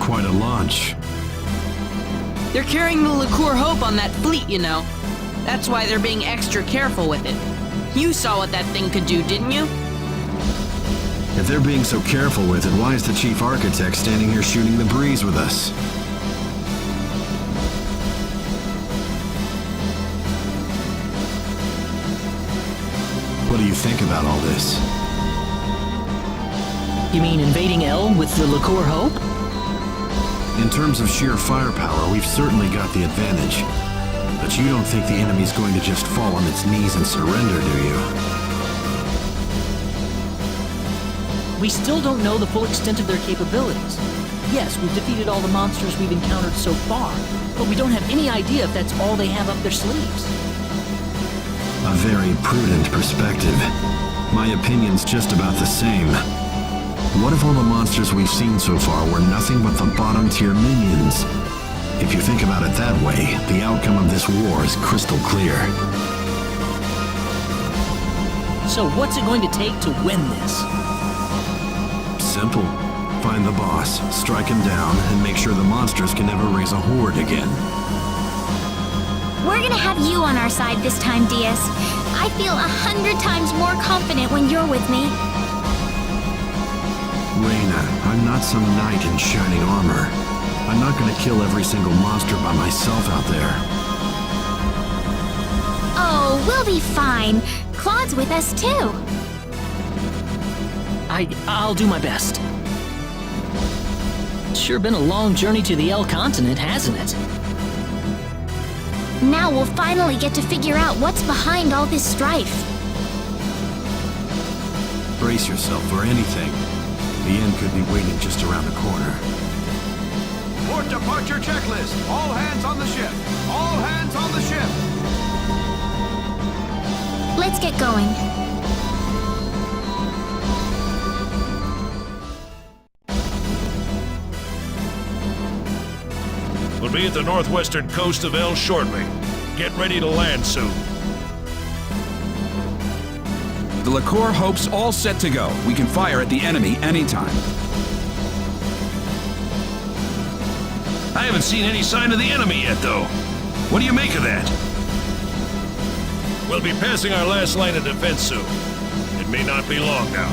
quite a launch. They're carrying the Liqueur Hope on that fleet, you know. That's why they're being extra careful with it. You saw what that thing could do, didn't you? If they're being so careful with it, why is the chief architect standing here shooting the breeze with us? What do you think about all this? You mean invading L with the Liqueur Hope? In terms of sheer firepower, we've certainly got the advantage. But you don't think the enemy's going to just fall on its knees and surrender, do you? We still don't know the full extent of their capabilities. Yes, we've defeated all the monsters we've encountered so far, but we don't have any idea if that's all they have up their sleeves. A very prudent perspective. My opinion's just about the same. What if all the monsters we've seen so far were nothing but the bottom-tier minions? If you think about it that way, the outcome of this war is crystal clear. So what's it going to take to win this? Simple. Find the boss, strike him down, and make sure the monsters can never raise a horde again. We're gonna have you on our side this time, Diaz. I feel 100 times more confident when you're with me. Reina, I'm not some knight in shining armor. I'm not gonna kill every single monster by myself out there. Oh, we'll be fine. Claude's with us too. I'll do my best. It's sure been a long journey to the L continent, hasn't it? Now we'll finally get to figure out what's behind all this strife. Brace yourself for anything. The end could be waiting just around the corner. Port departure checklist. All hands on the ship. All hands on the ship. Let's get going. We'll be at the northwestern coast of El shortly. Get ready to land soon. The Liqueur Hope's all set to go. We can fire at the enemy anytime. I haven't seen any sign of the enemy yet, though. What do you make of that? We'll be passing our last line of defense soon. It may not be long now.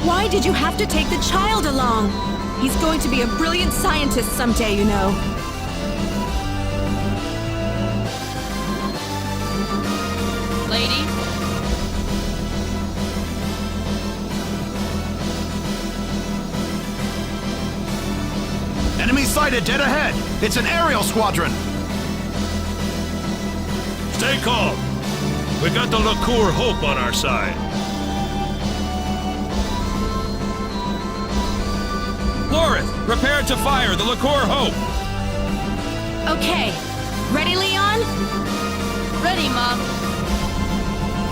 Why did you have to take the child along? He's going to be a brilliant scientist someday, you know. Lady? Enemy sighted dead ahead. It's an aerial squadron. Stay calm. We got the Liqueur Hope on our side. Lorith, prepare to fire the Liqueur Hope! Okay. Ready, Leon? Ready, Mom.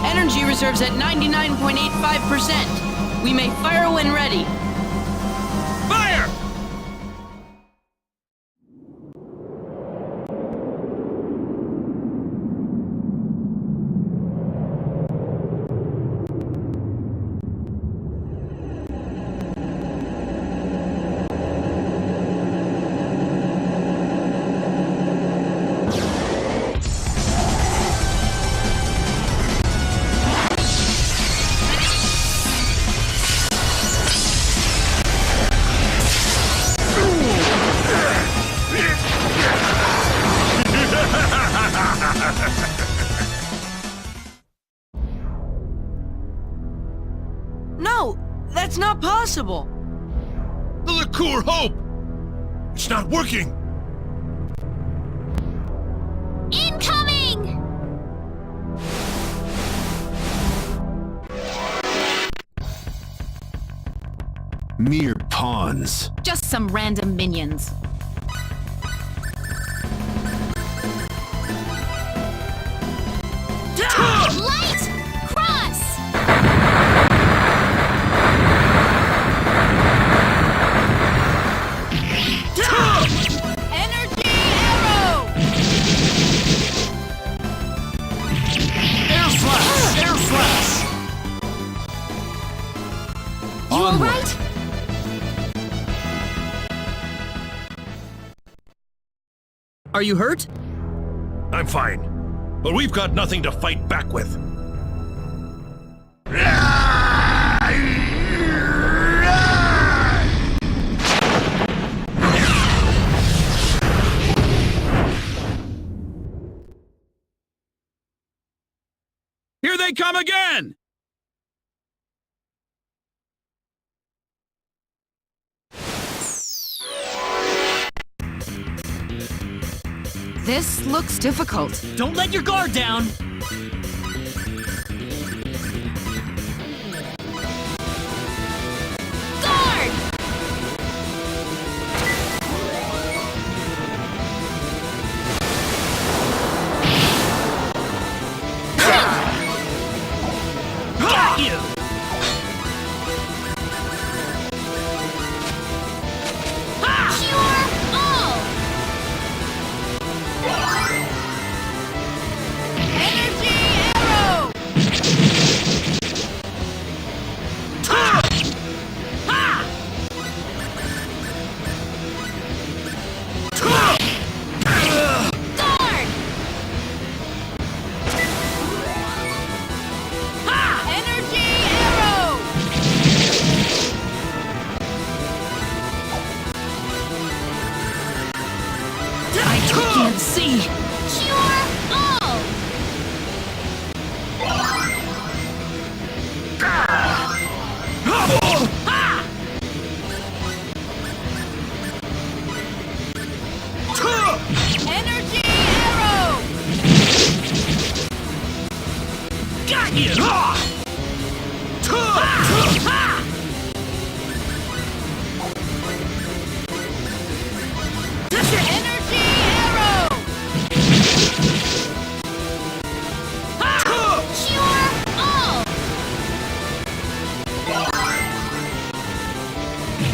Energy reserves at 99.85%. We may fire when ready. Fire! No, that's not possible. The Liqueur Hope! It's not working! Incoming! Mere pawns. Just some random minions. Light! Cross! Energy arrow! Air slash! Air slash! You all Onward. right? Are you hurt? I'm fine. But we've got nothing to fight back with. Here they come again! This looks difficult. Don't let your guard down! Guard! Got you! Cure all! Energy arrow! Guard! Energy arrow! I can't see! Cure all! Energy arrow! Got you! Energy arrow!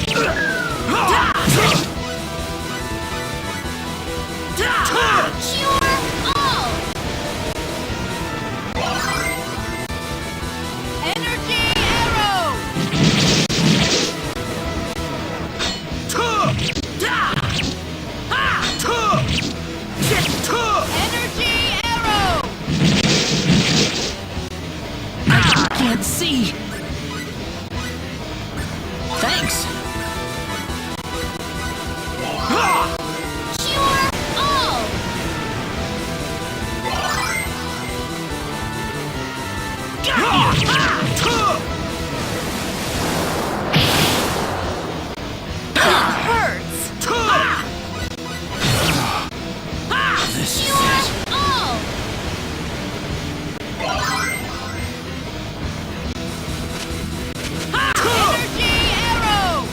Cure all! Cure all! Energy arrow! Energy arrow! I can't see! Thanks! Cure all! Got you! Hurts. This is Cure it! all! Energy arrow!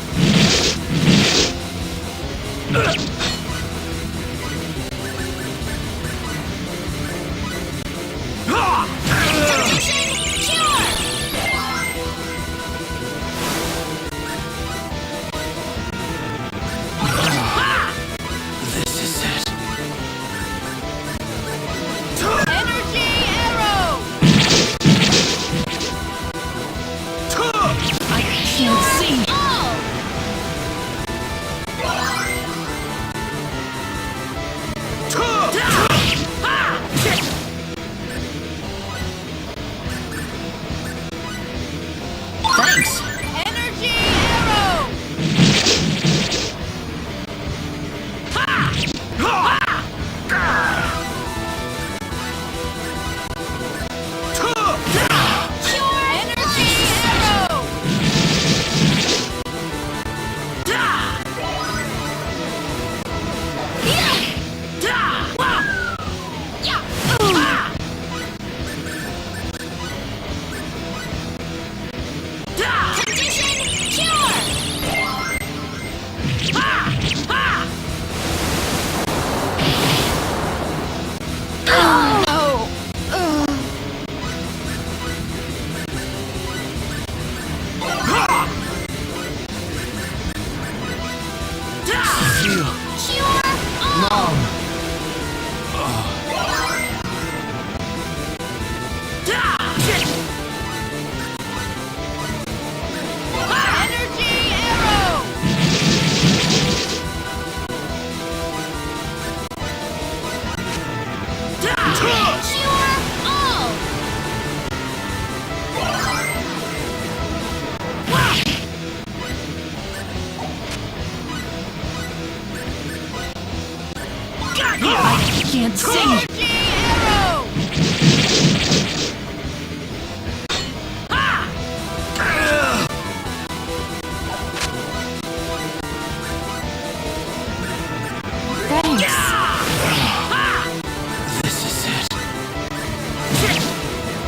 can't see! This is it.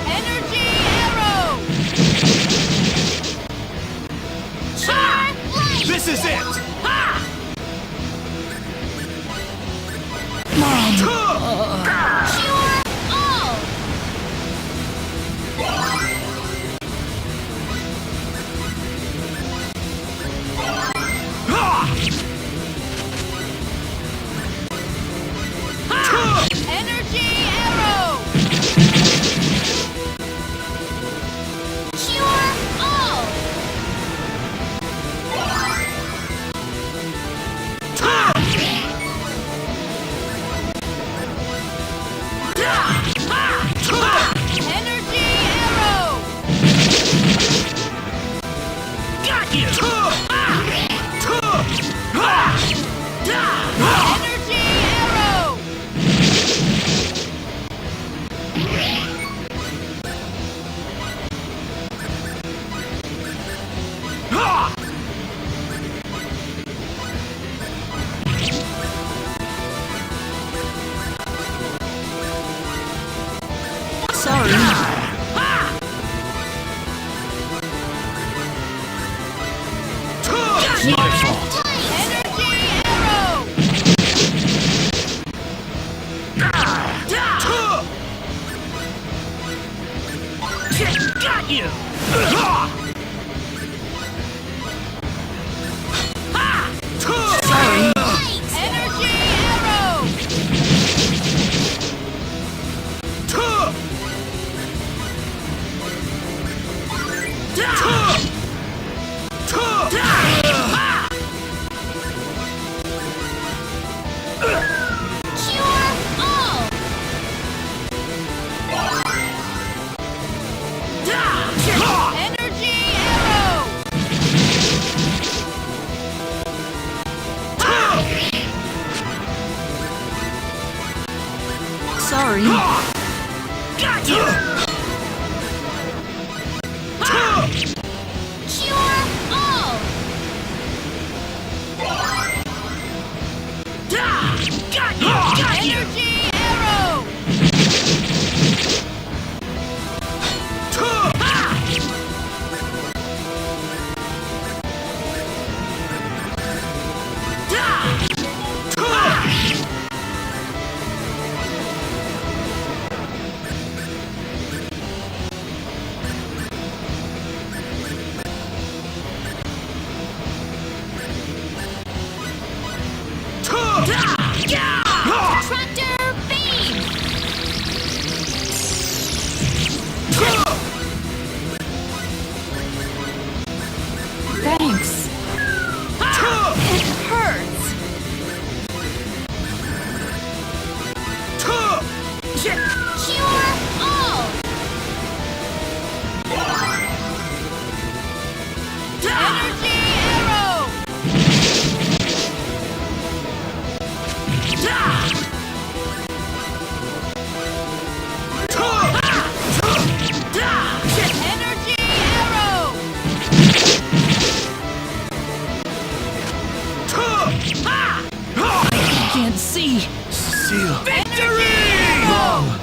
Energy arrow! This is it! Energy arrow! Cure all! Energy arrow! Got you! Energy arrow! Sorry. My fault. Energy arrow! Got you! Sorry. Energy arrow! Cure all! Energy arrow! Sorry. Got you! Cure all! Got you! Got you! Energy arrow! Tractor beam! Thanks. It hurts. Cure all! Energy arrow! Energy arrow! Can't see. Cecile. Energy arrow!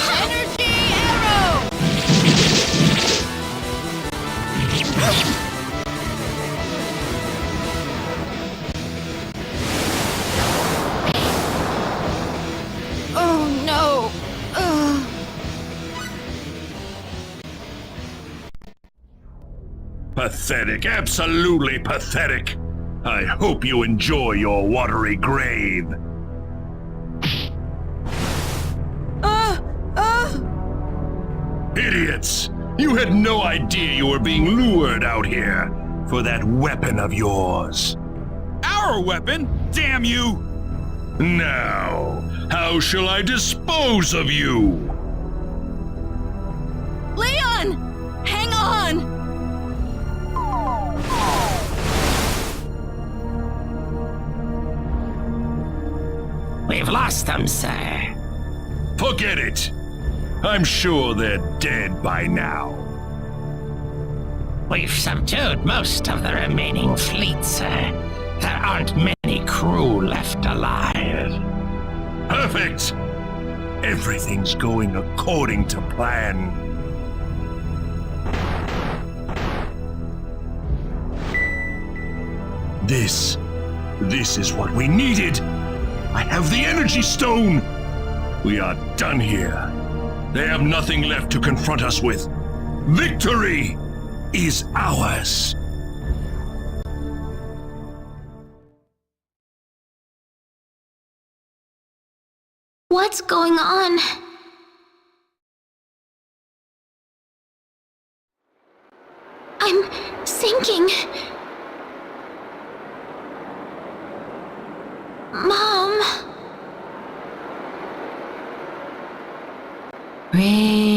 Energy arrow! Oh no! Pathetic, absolutely pathetic. I hope you enjoy your watery grave. Idiots! You had no idea you were being lured out here for that weapon of yours. Our weapon? Damn you! Now, how shall I dispose of you? We've lost them, sir. Forget it! I'm sure they're dead by now. We've subdued most of the remaining fleet, sir. There aren't many crew left alive. Perfect! Everything's going according to plan. This is what we needed! I have the energy stone! We are done here. They have nothing left to confront us with. Victory is ours! What's going on? I'm sinking. Mom. Raina.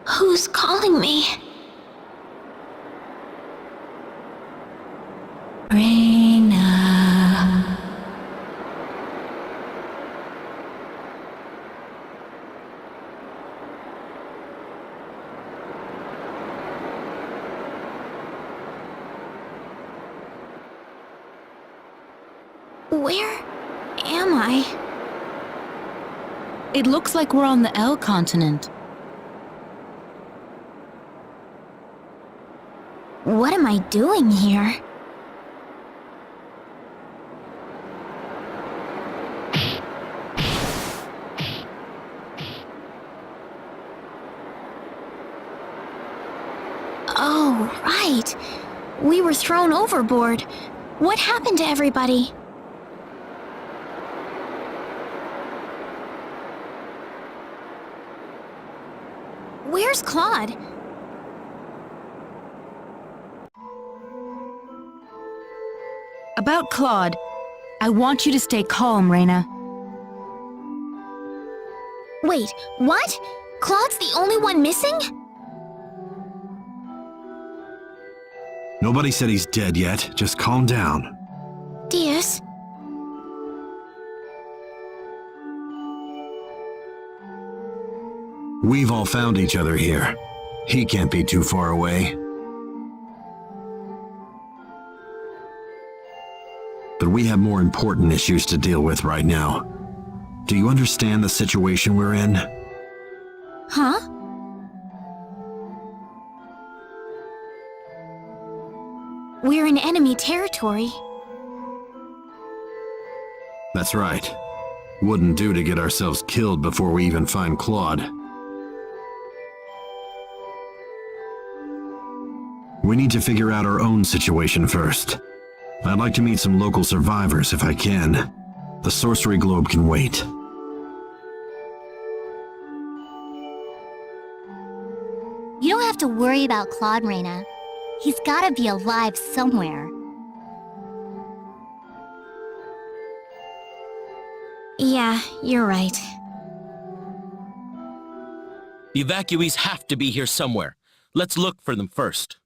Who's calling me? Raina. Where am I? It looks like we're on the L continent. What am I doing here? Oh, right. We were thrown overboard. What happened to everybody? Where's Claude? About Claude, I want you to stay calm, Raina. Wait, what? Claude's the only one missing? Nobody said he's dead yet. Just calm down. Diaz? We've all found each other here. He can't be too far away. But we have more important issues to deal with right now. Do you understand the situation we're in? Huh? We're in enemy territory. That's right. Wouldn't do to get ourselves killed before we even find Claude. We need to figure out our own situation first. I'd like to meet some local survivors if I can. The sorcery globe can wait. You don't have to worry about Claude, Raina. He's gotta be alive somewhere. Yeah, you're right. The evacuees have to be here somewhere. Let's look for them first.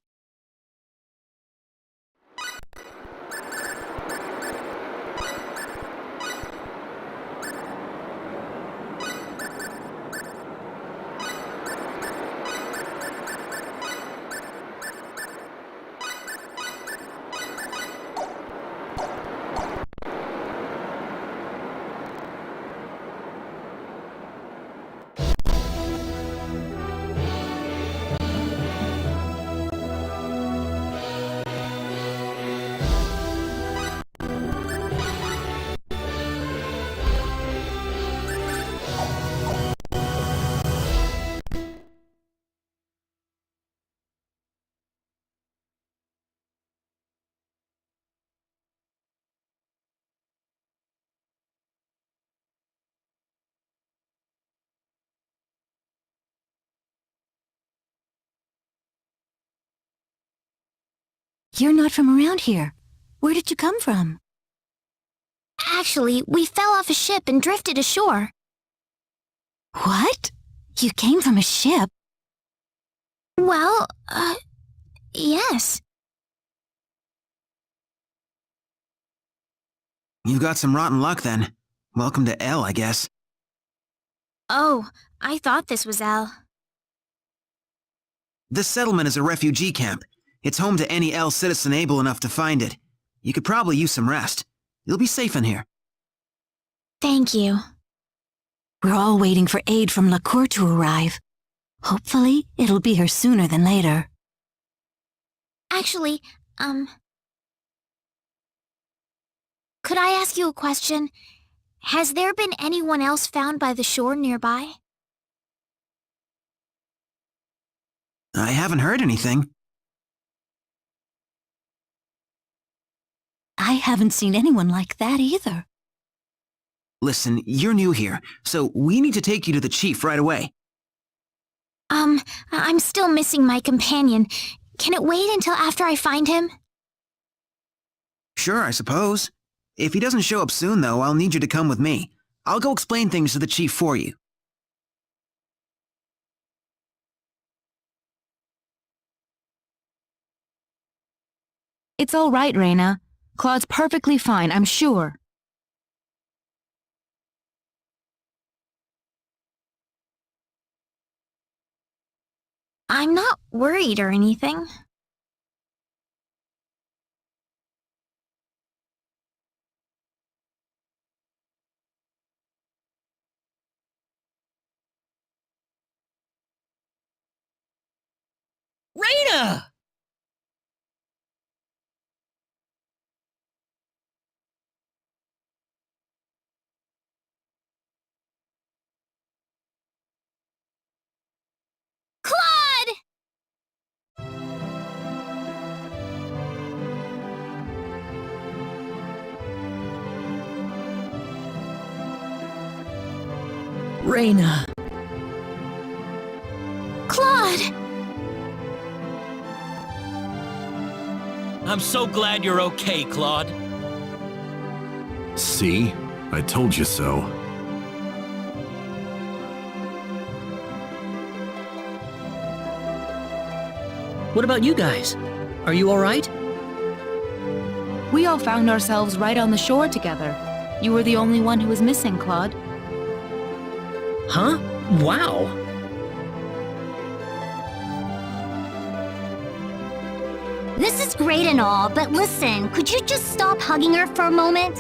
You're not from around here. Where did you come from? Actually, we fell off a ship and drifted ashore. What? You came from a ship? Well, yes. You've got some rotten luck then. Welcome to L, I guess. Oh, I thought this was L. This settlement is a refugee camp. It's home to any L citizen able enough to find it. You could probably use some rest. You'll be safe in here. Thank you. We're all waiting for aid from LaCour to arrive. Hopefully, it'll be here sooner than later. Actually, could I ask you a question? Has there been anyone else found by the shore nearby? I haven't heard anything. I haven't seen anyone like that either. Listen, you're new here, so we need to take you to the chief right away. I'm still missing my companion. Can it wait until after I find him? Sure, I suppose. If he doesn't show up soon, though, I'll need you to come with me. I'll go explain things to the chief for you. It's all right, Reyna. Claude's perfectly fine, I'm sure. I'm not worried or anything. Reyna! Claude! Reyna! Claude! I'm so glad you're okay, Claude. See? I told you so. What about you guys? Are you alright? We all found ourselves right on the shore together. You were the only one who was missing, Claude. Huh? Wow! This is great and all, but listen, could you just stop hugging her for a moment?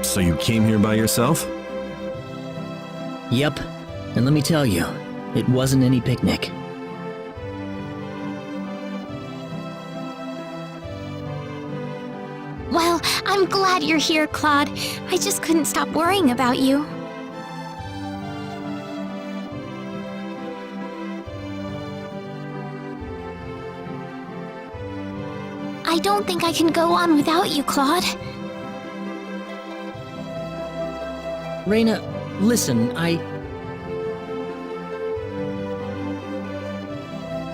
So you came here by yourself? Yep. And let me tell you, it wasn't any picnic. Well, I'm glad you're here, Claude. I just couldn't stop worrying about you. I don't think I can go on without you, Claude. Reyna, listen,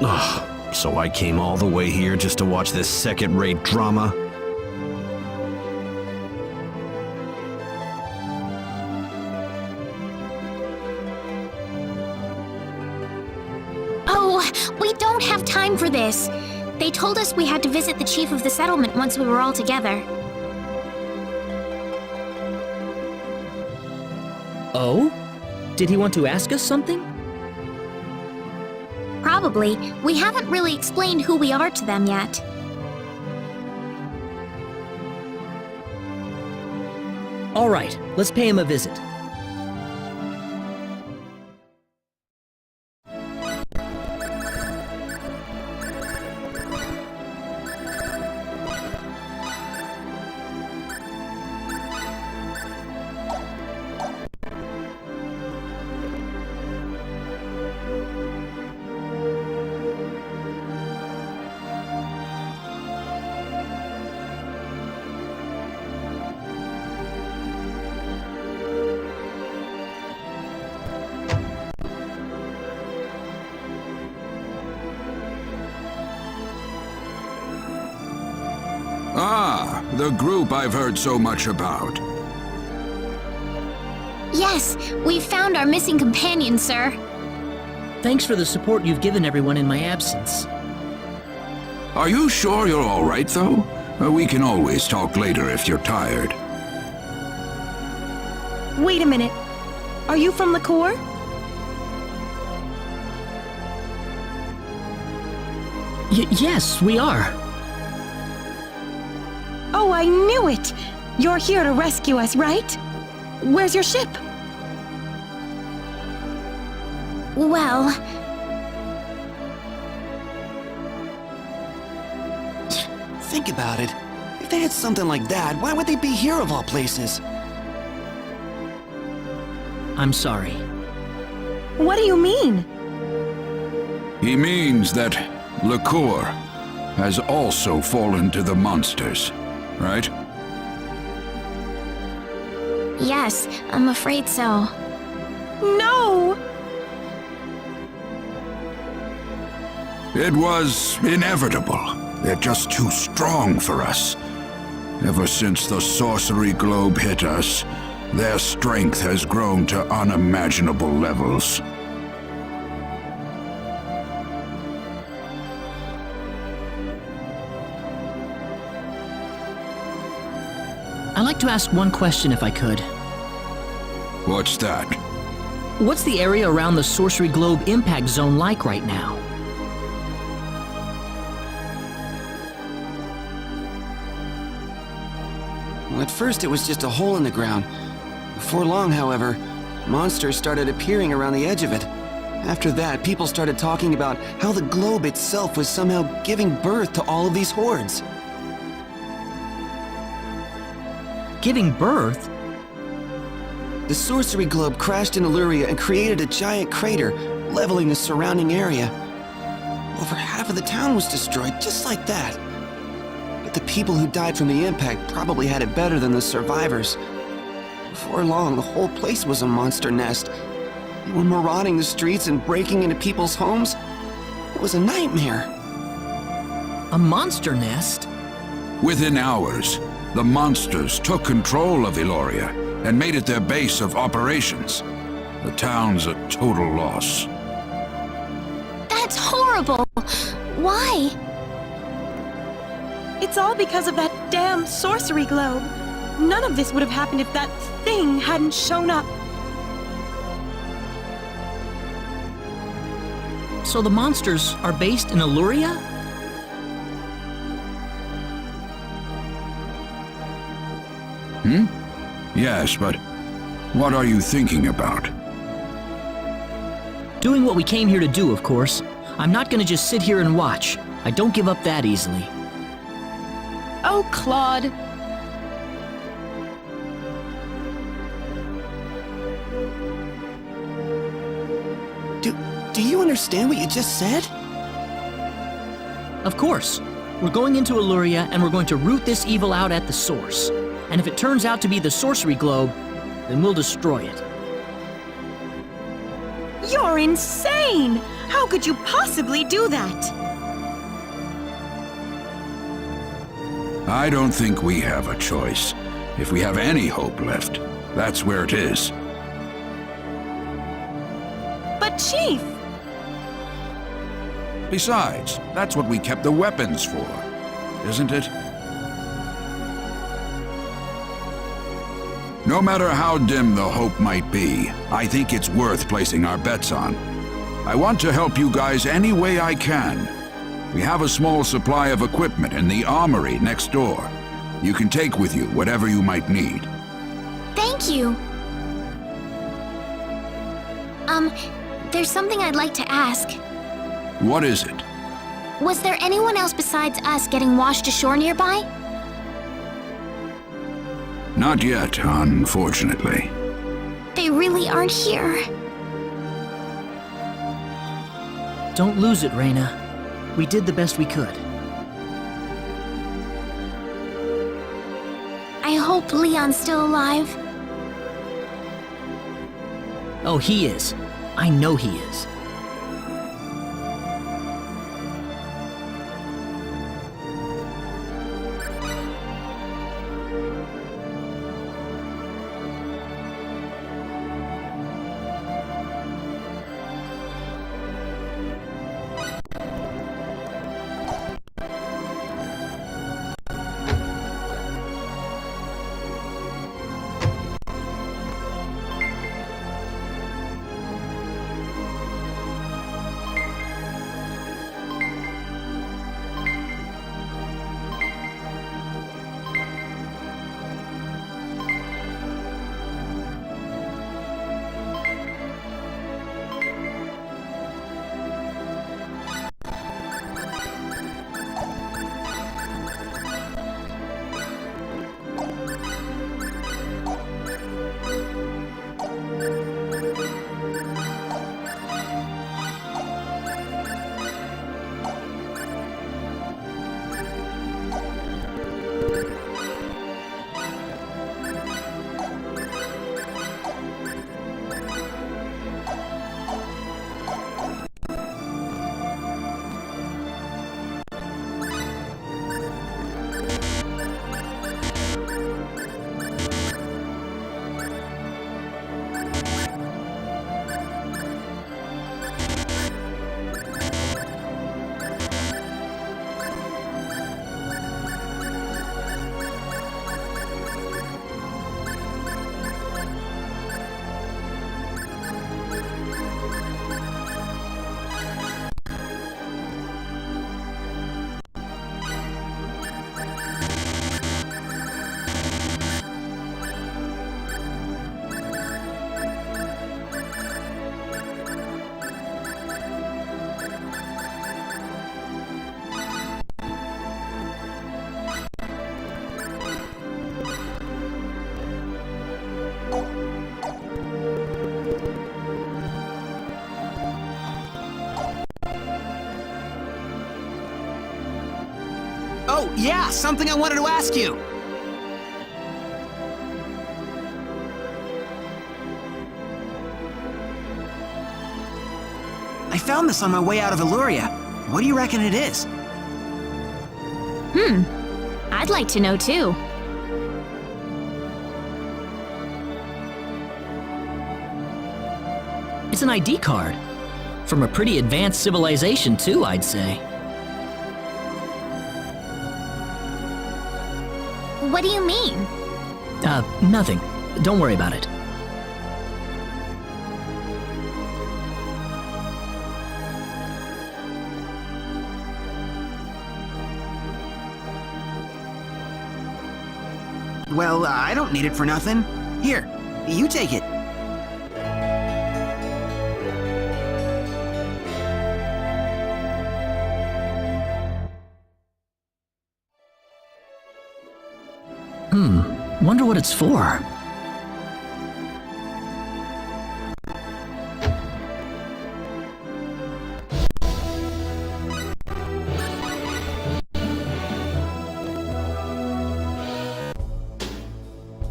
Ugh, so I came all the way here just to watch this second-rate drama? Oh, we don't have time for this. They told us we had to visit the chief of the settlement once we were all together. Oh? Did he want to ask us something? Probably. We haven't really explained who we are to them yet. Alright, let's pay him a visit. Ah, the group I've heard so much about. Yes, we've found our missing companion, sir. Thanks for the support you've given everyone in my absence. Are you sure you're all right, though? We can always talk later if you're tired. Wait a minute. Are you from the Corps? Yes, we are. Oh, I knew it! You're here to rescue us, right? Where's your ship? Well... Think about it. If they had something like that, why would they be here of all places? I'm sorry. What do you mean? He means that Liqueur has also fallen to the monsters, right? Yes, I'm afraid so. No! It was inevitable. They're just too strong for us. Ever since the sorcery globe hit us, their strength has grown to unimaginable levels. I'd like to ask one question if I could. What's that? What's the area around the sorcery globe impact zone like right now? Well, at first it was just a hole in the ground. Before long, however, monsters started appearing around the edge of it. After that, people started talking about how the globe itself was somehow giving birth to all of these hordes. Giving birth? The sorcery globe crashed in Eluria and created a giant crater, leveling the surrounding area. Over half of the town was destroyed, just like that. But the people who died from the impact probably had it better than the survivors. Before long, the whole place was a monster nest. They were marauding the streets and breaking into people's homes. It was a nightmare. A monster nest? Within hours, the monsters took control of Eluria and made it their base of operations. The town's a total loss. That's horrible! Why? It's all because of that damn sorcery globe. None of this would have happened if that thing hadn't shown up. So the monsters are based in Eluria? Yes, but what are you thinking about? Doing what we came here to do, of course. I'm not gonna just sit here and watch. I don't give up that easily. Oh, Claude. Do you understand what you just said? Of course. We're going into Eluria and we're going to root this evil out at the source. And if it turns out to be the sorcery globe, then we'll destroy it. You're insane! How could you possibly do that? I don't think we have a choice. If we have any hope left, that's where it is. But Chief! Besides, that's what we kept the weapons for, isn't it? No matter how dim the hope might be, I think it's worth placing our bets on. I want to help you guys any way I can. We have a small supply of equipment in the armory next door. You can take with you whatever you might need. Thank you. There's something I'd like to ask. What is it? Was there anyone else besides us getting washed ashore nearby? Not yet, unfortunately. They really aren't here. Don't lose it, Reyna. We did the best we could. I hope Leon's still alive. Oh, he is. I know he is. Yeah, something I wanted to ask you. I found this on my way out of Eluria. What do you reckon it is? I'd like to know too. It's an ID card. From a pretty advanced civilization, too, I'd say. What do you mean? Nothing. Don't worry about it. Well, I don't need it for nothing. Here, you take it. Wonder what it's for.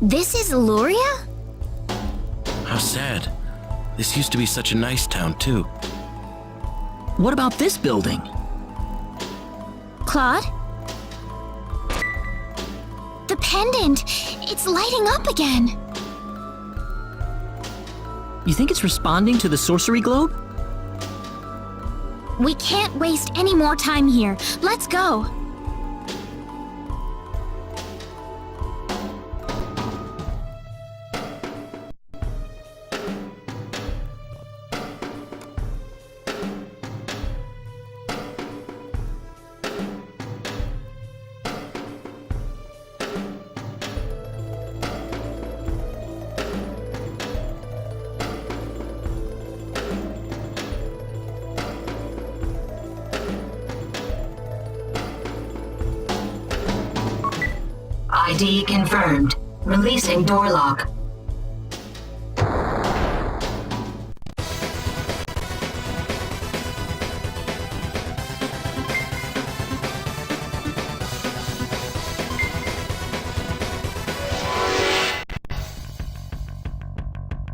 This is Eluria? How sad. This used to be such a nice town, too. What about this building? Claude? The pendant! It's lighting up again! You think it's responding to the sorcery globe? We can't waste any more time here. Let's go! ID confirmed. Releasing door lock.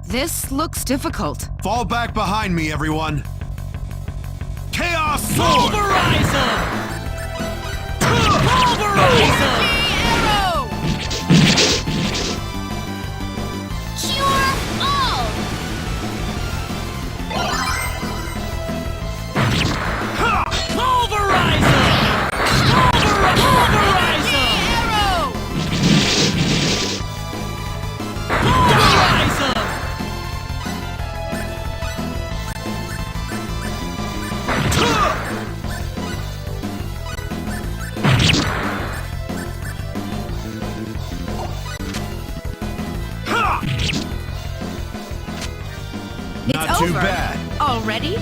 This looks difficult. Fall back behind me, everyone. Chaos Sword! Pulverize him! Pulverize him! Cure all! Pulverize him! Pulverize him! Pulverize him! Not too bad. Already?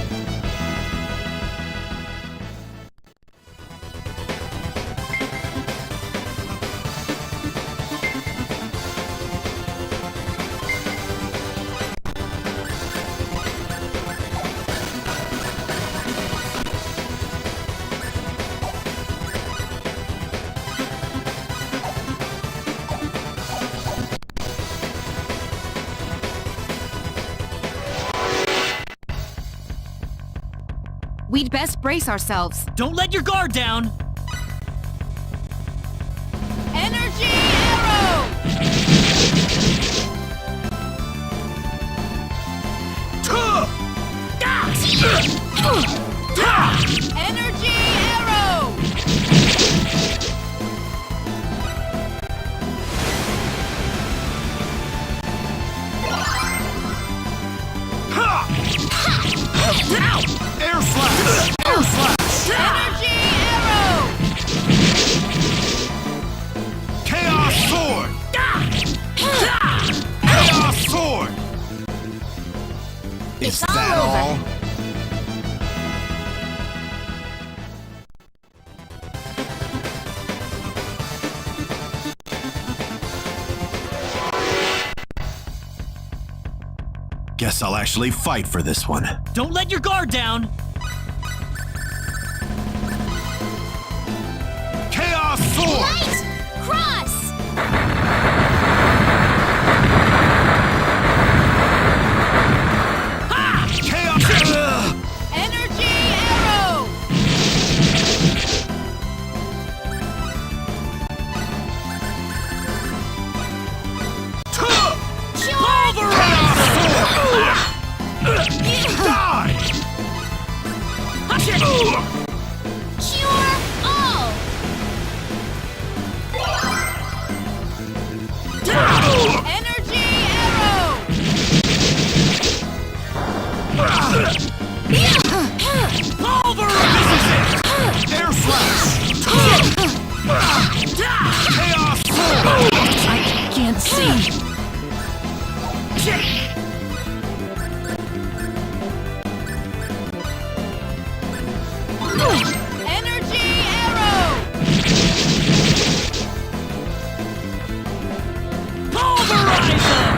We'd best brace ourselves. Don't let your guard down! Energy arrow! Energy arrow! Air slash! Air slash! Energy arrow! Chaos Sword! Chaos Sword! Is that all? Guess I'll actually fight for this one. Don't let your guard down! Chaos Sword! sword! Light! Cross! Chaos! Energy arrow! Cure all! Energy arrow! Air slash! Chaos sword! I can't see. Energy arrow! Pulverize them!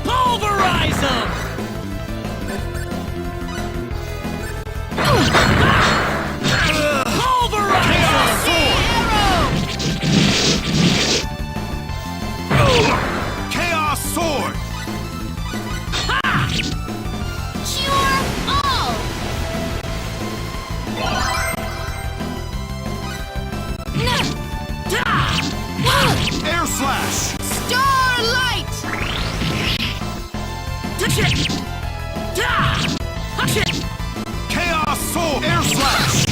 Pulverize them! Pulverize them! Chaos sword! Cure all! Air slash! Starlight! Chaos sword! Air slash!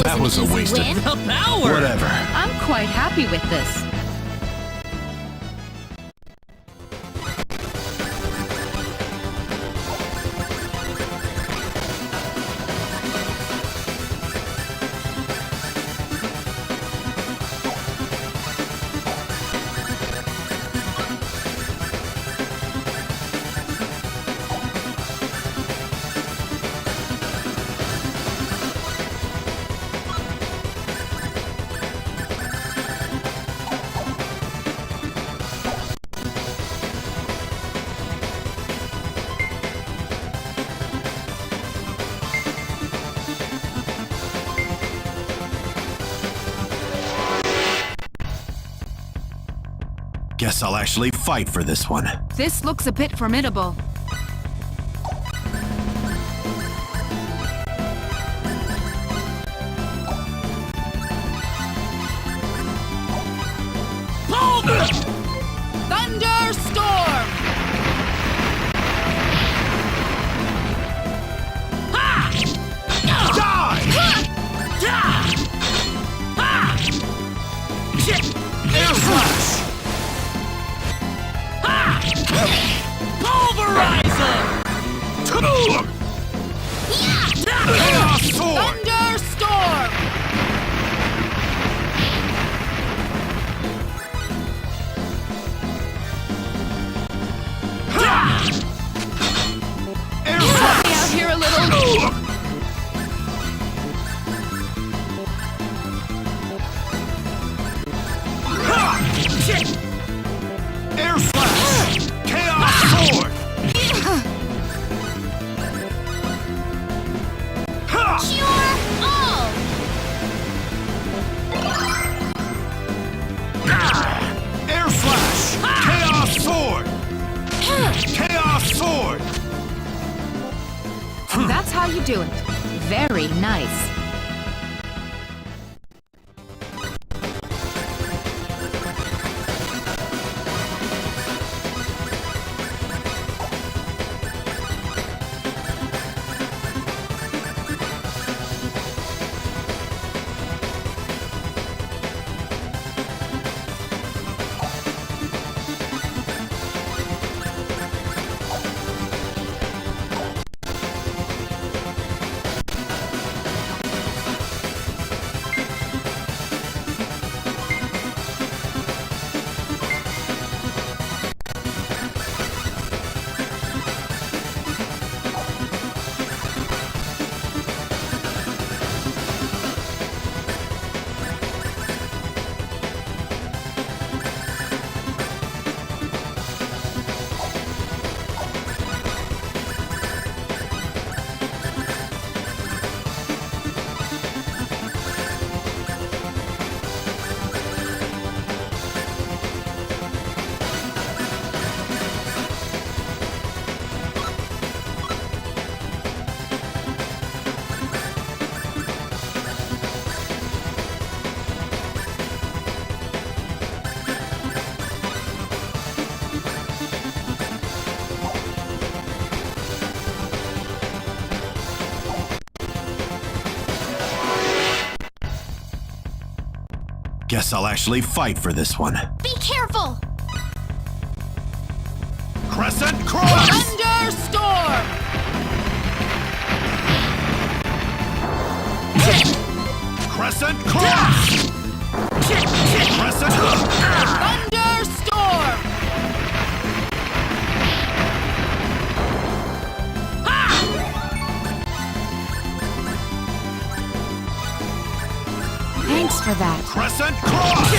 That was a waste of The power! whatever. I'm quite happy with this. Guess I'll actually fight for this one. This looks a bit formidable. Thunderstorm! Air slash! Pulverize them! Chaos sword! Thunderstorm! Air Help slash! me out here a little. Air slash! Chaos sword! Cure all! Air slash! Chaos sword! Chaos sword! And that's how you do it. Very nice. guess I'll actually fight for this one. Be careful! Crescent cross! Thunderstorm! Crescent cross! Crescent Thunderstorm! Thanks for that. Crescent cross!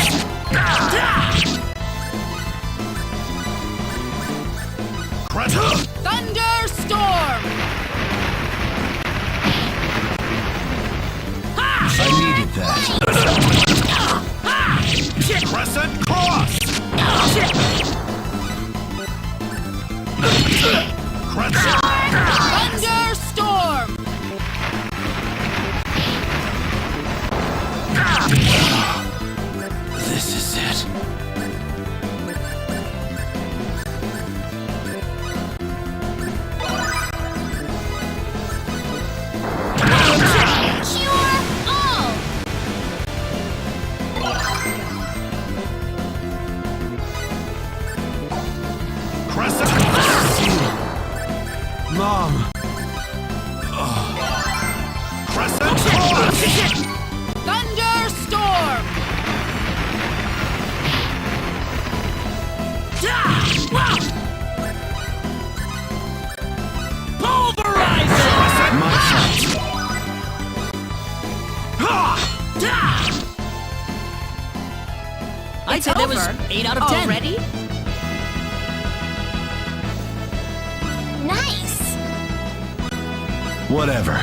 Crescent! Thunderstorm! I needed that. Crescent cross! Crescent! Thunderstorm! This is it. Cure all! Crescent! Mom! Crescent cross! Thunderstorm! Crescent! My fight. I'd say that was 8 out of 10. Already? Nice! Whatever.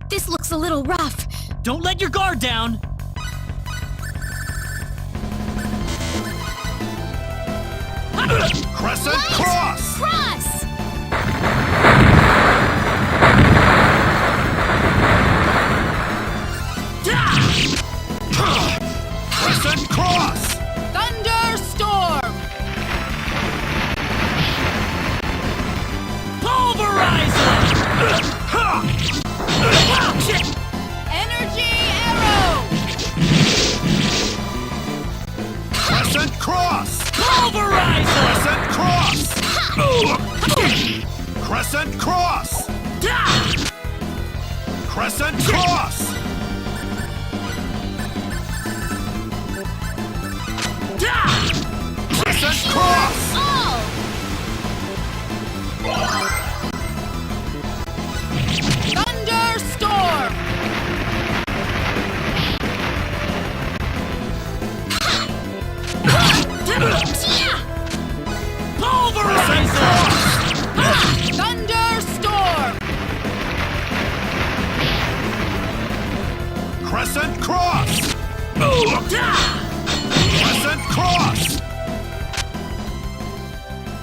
This looks a little rough. Don't let your guard down. Crescent Light! cross! Cross! Crescent cross! Thunderstorm! Pulverizer! Energy arrow! Crescent cross! Pulverizer! Crescent cross! Crescent cross! Crescent cross! Crescent cross! All! Thunderstorm! Pulverizer! Thunderstorm! Crescent cross! Crescent cross!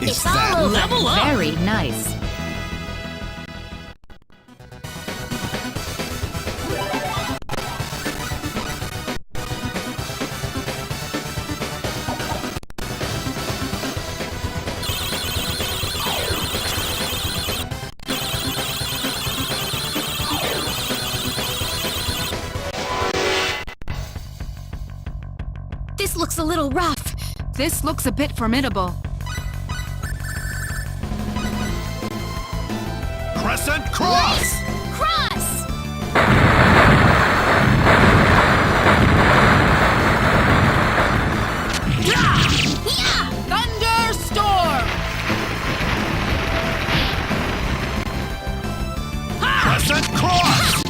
It's all over. Level up. Very nice. This looks a little rough. This looks a bit formidable. Crescent cross! Cross! Yeah! Thunderstorm! Crescent cross!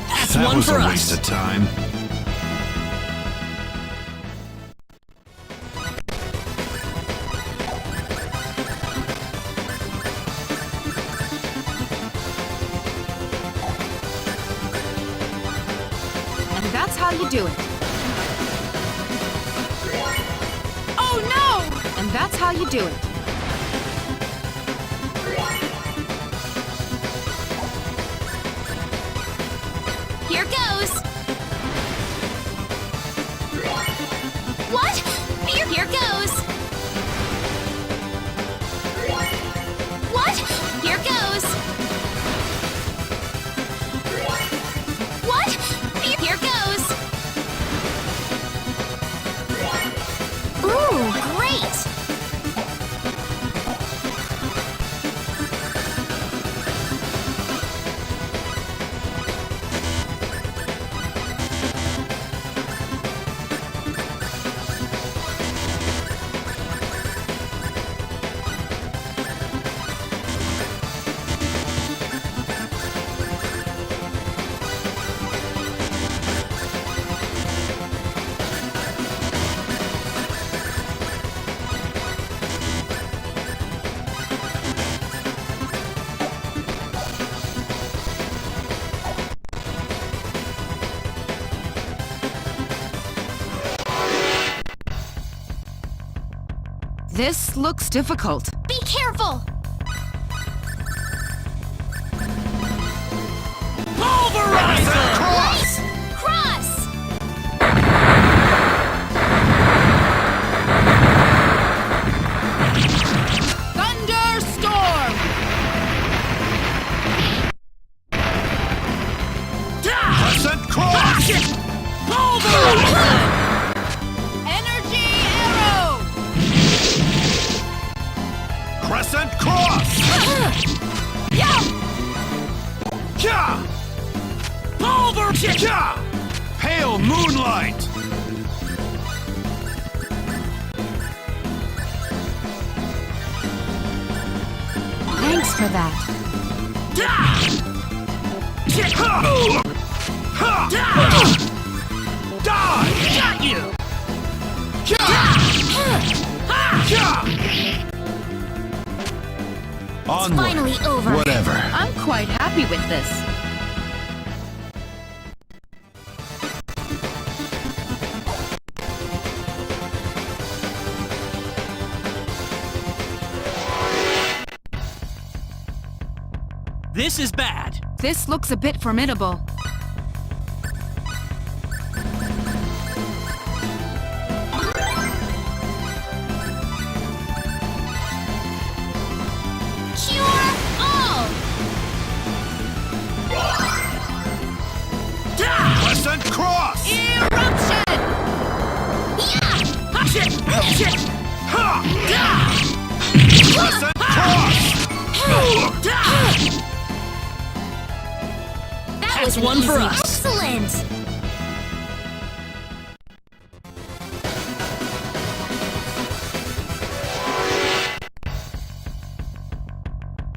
That's That one was for a us. waste of time. And that's how you do it. Oh no! And that's how you do it. Here goes! This looks difficult. Be careful! Crescent cross! Cross! Thunderstorm! Crescent cross! Energy arrow! Crescent cross! Yeah! Yeah! Yeah! Pale moonlight! Thanks for that. Die! Got you! Onward. Finally over. Whatever. I'm quite happy with this. This is bad. This looks a bit formidable. Cure all! Crescent cross! Eruption! Crescent cross! That That's was one for easy. us. Excellent!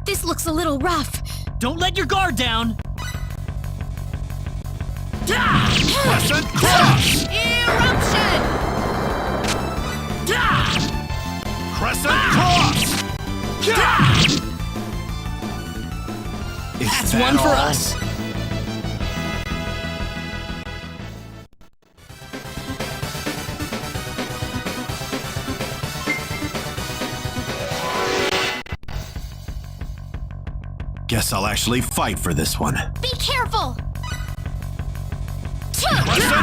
This looks a little rough. Don't let your guard down. Crescent cross! Eruption! Crescent cross! Is That's that one for all? us. Guess I'll actually fight for this one. Be careful! Eruption!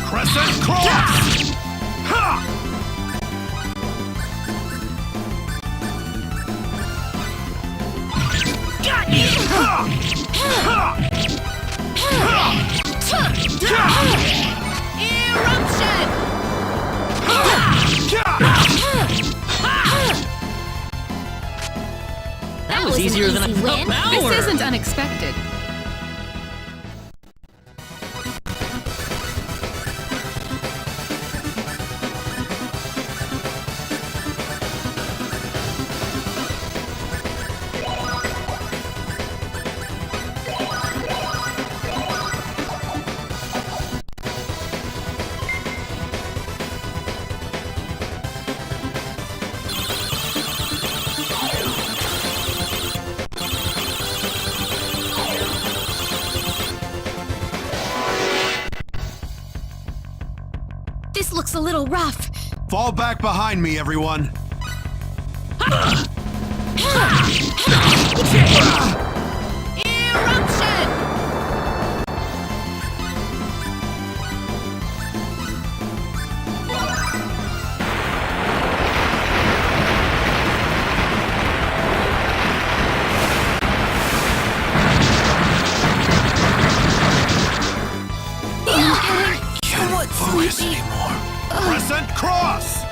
Crescent cross! Got you! Eruption! That was easier than I easy thought. win. Power. This isn't unexpected. This looks a little rough. Fall back behind me, everyone. Eruption! Can't focus anymore. Crescent cross!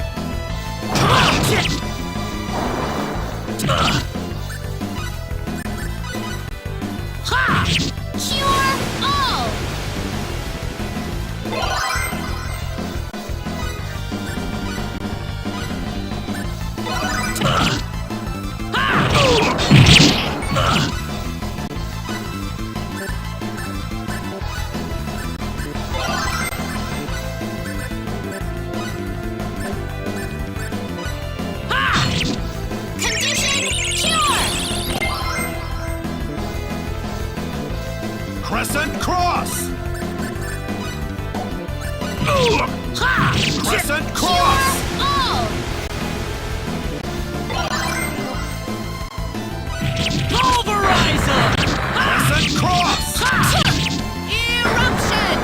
Cure all! Condition cure! Crescent cross! Crescent Cross! Pulverizer! Crescent Cross! Eruption!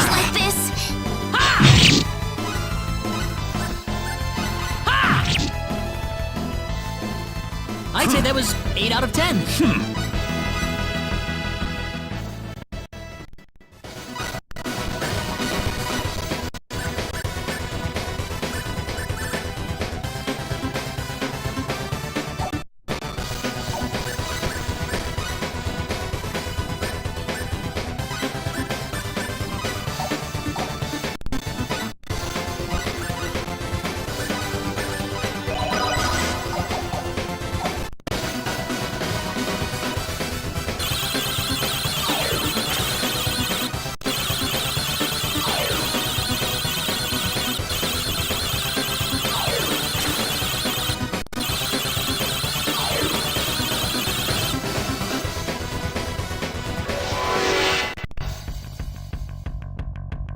Like this. I'd say that was 8 out of 10.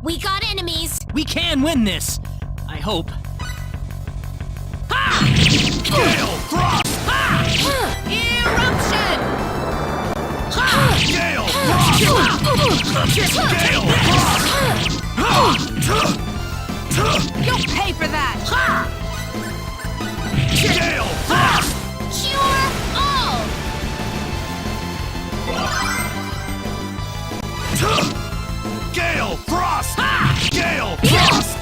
We got enemies. We can win this. I hope. Gale Frost! Eruption! Gale Frost! Gale Frost! You'll pay for that! Gale Frost! Cure all. Gale Frost! Gale Frost!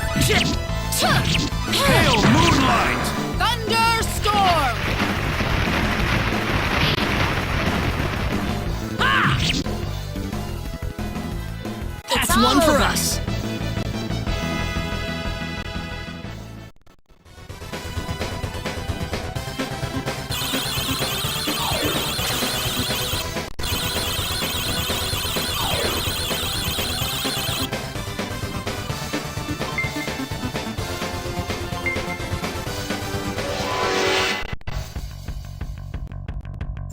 Gale Moonlight! Thunderstorm! That's all one for over. us.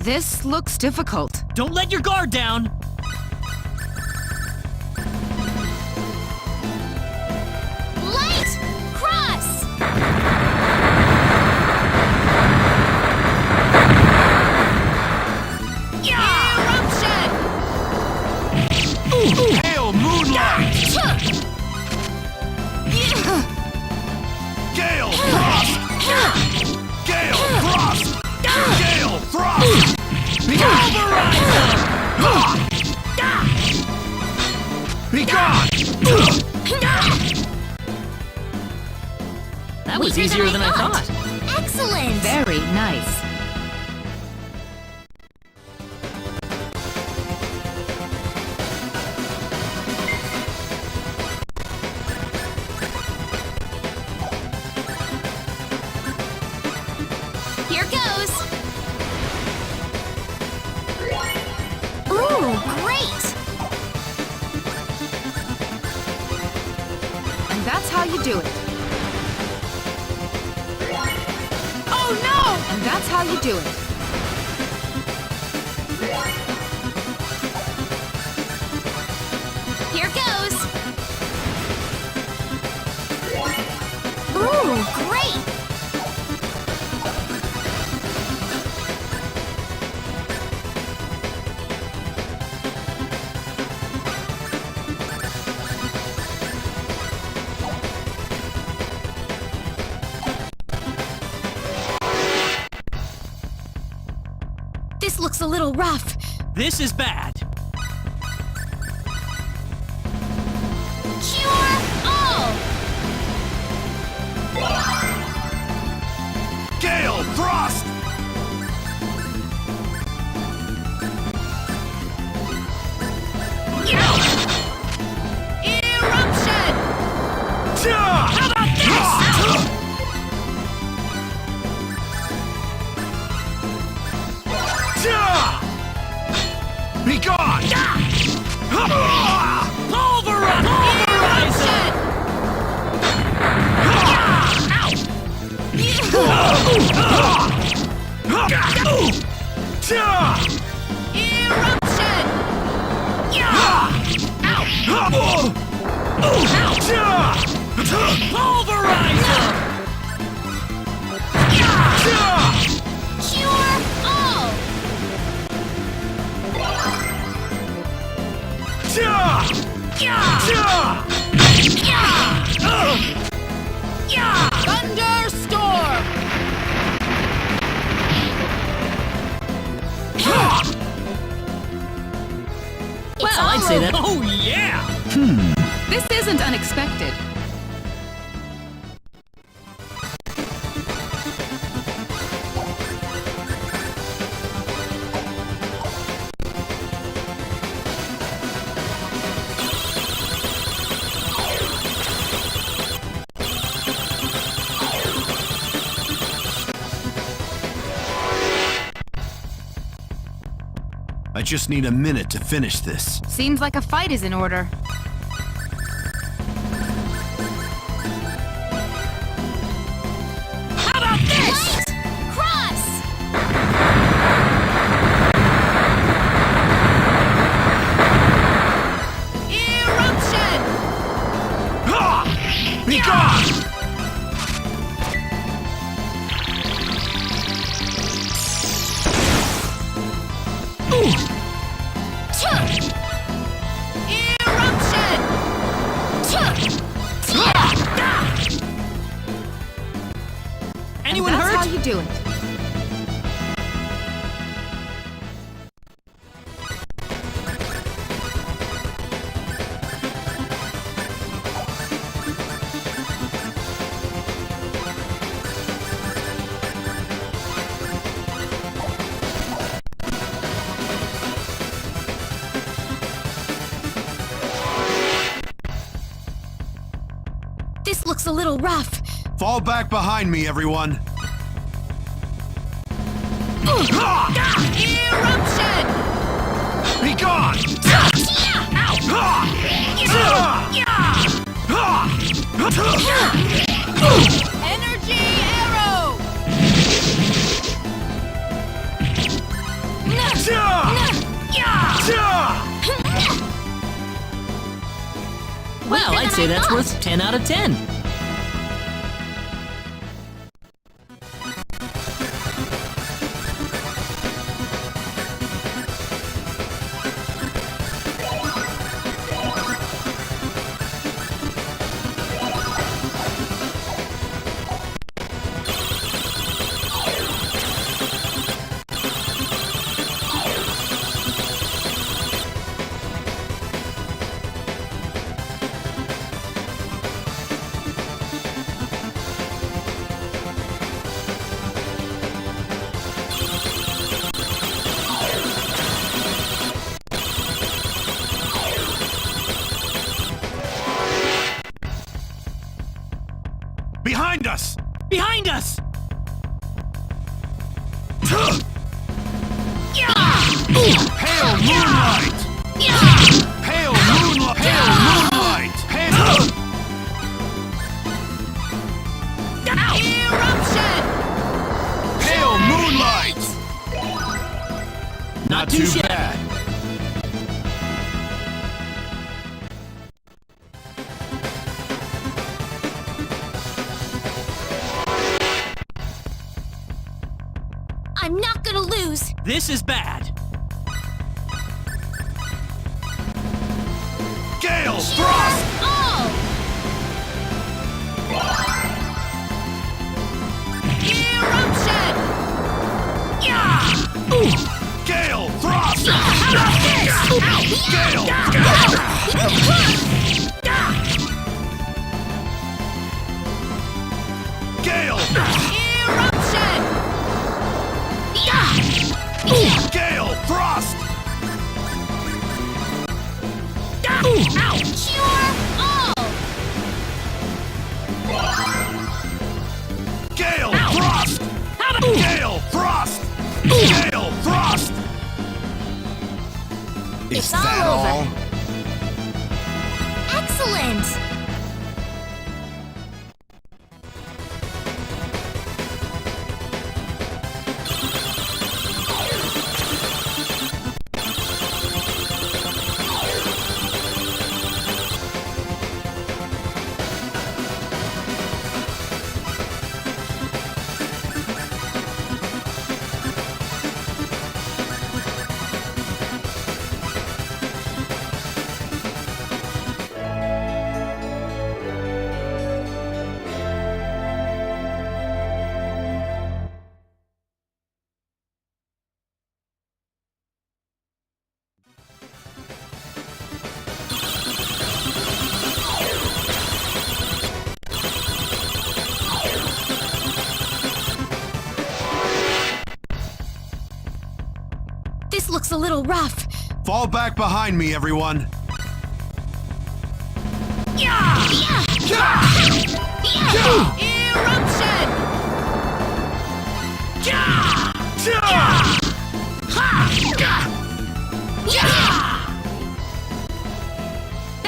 This looks difficult. Don't let your guard down. Light cross. Eruption! Gale Moonlight! Gale Frost! Gale Frost! Gale Frost! Be gone! That was easier than I thought. Excellent. Very nice. Here goes. Ooh, great. And that's how you do it. Oh no! And that's how you do it. Here goes. Ooh, great. This looks a little rough. This is bad. Cure all. Gale Frost! Eruption! How about this? Be Pulverize them! Cure all! Thunderstorm! Well, I'd say that. Oh, yeah! This isn't unexpected. I just need a minute to finish this. Seems like a fight is in order. How about this? Cross! Eruption! Be gone! Eruption! Anyone That's hurt? how you do it. This looks a little rough. Fall back behind me, everyone. Eruption! Be gone! Energy arrow! Well, I'd say that's worth 10 out of 10. Behind us! Behind us! Pale moonlight! Pale moonlight! Pale moonlight! Pale... Eruption! Pale moonlight! Not too bad. I'm not gonna lose. This is bad. Gale Frost! Oh! Eruption! Gale Frost! Gale! Gale! Eruption! Gale Frost! Cure all! Gale Frost! Gale Frost! Gale Frost! It's all over. Excellent! This looks a little rough. Fall back behind me, everyone. Eruption!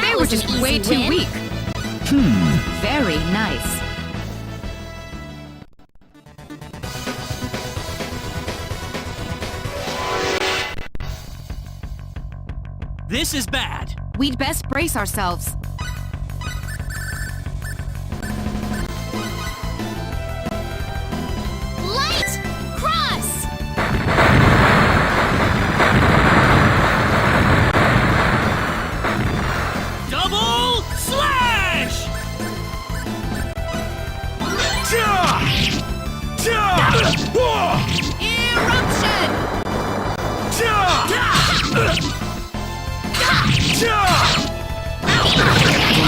They were just way too weak. Very nice. This is bad. We'd best brace ourselves. Light! Cross! Double slash! Eruption!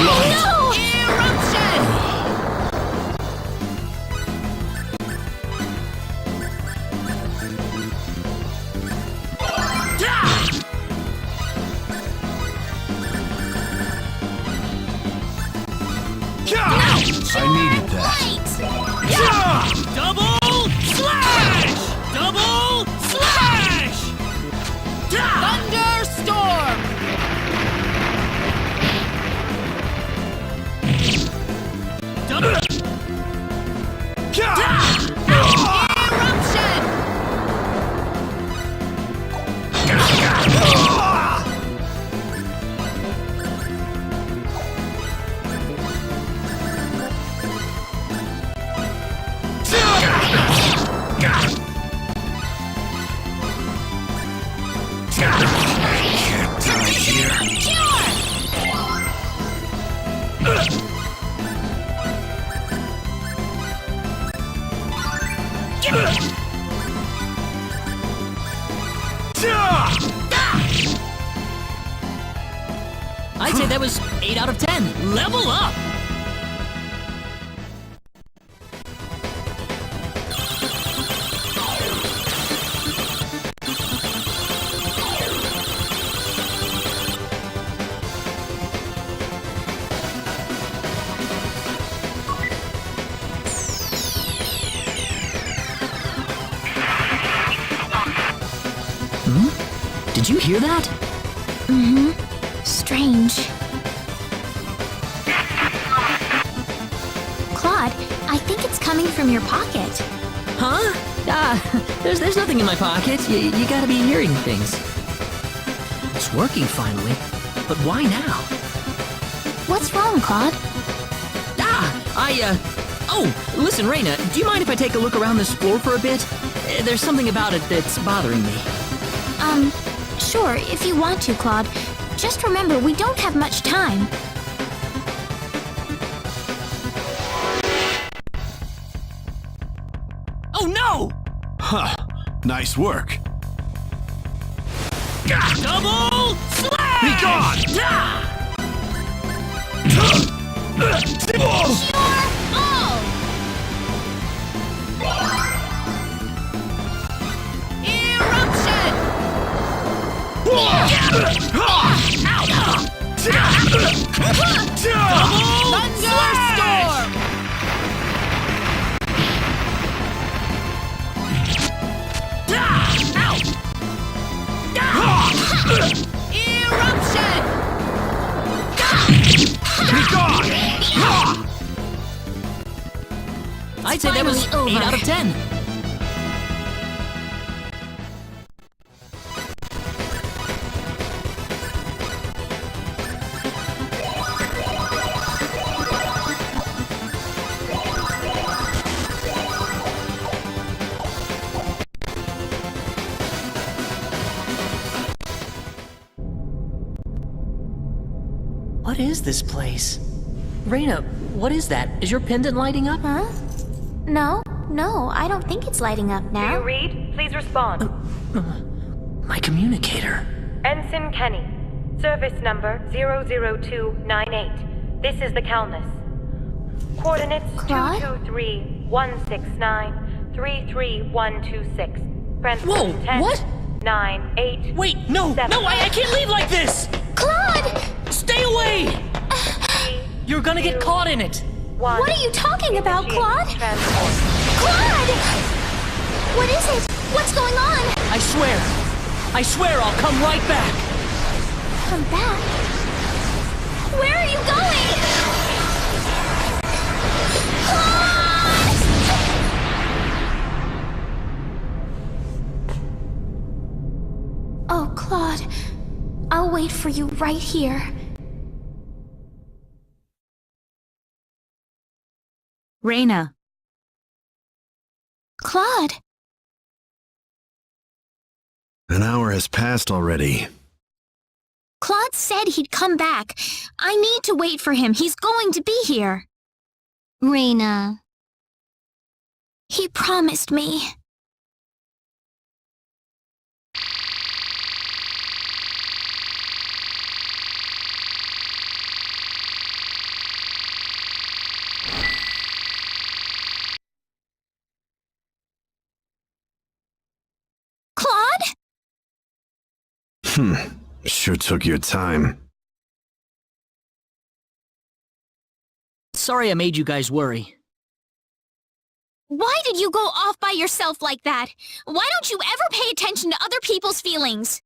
No! Eruption! I needed that. Double slash! Double slash! Thunderstorm! Double... Eruption! I'd say that was 8 out of 10. Level up! Did you hear that? Strange. Claude, I think it's coming from your pocket. Huh? There's nothing in my pocket. You gotta be hearing things. It's working finally. But why now? What's wrong, Claude? Oh, listen, Reina, do you mind if I take a look around this floor for a bit? There's something about it that's bothering me. Sure, if you want to, Claude. Just remember, we don't have much time. Oh no! Huh. Nice work. Double slash! Be gone! Eruption! Thunderstorm! Eruption! Be gone! I'd say that was 8 out of 10. What is this place? Reina, what is that? Is your pendant lighting up? Huh? No, I don't think it's lighting up now. Do you read? Please respond. My communicator. Ensign Kenny. Service number 00298. This is the Calnus. Coordinates Claude? 223-169-33126. Transmission Whoa, 10. what? 9, 8. Wait, no! 7, No, I can't leave like this! Claude! Stay away! You're gonna get caught in it! 1. What are you talking about, Claude? Transport. Claude! What is it? What's going on? I swear I'll come right back! Come back? Where are you going? Claude! Oh, Claude. I'll wait for you right here. Reyna. Claude. An hour has passed already. Claude said he'd come back. I need to wait for him. He's going to be here. Reyna. He promised me. Sure took your time. Sorry I made you guys worry. Why did you go off by yourself like that? Why don't you ever pay attention to other people's feelings?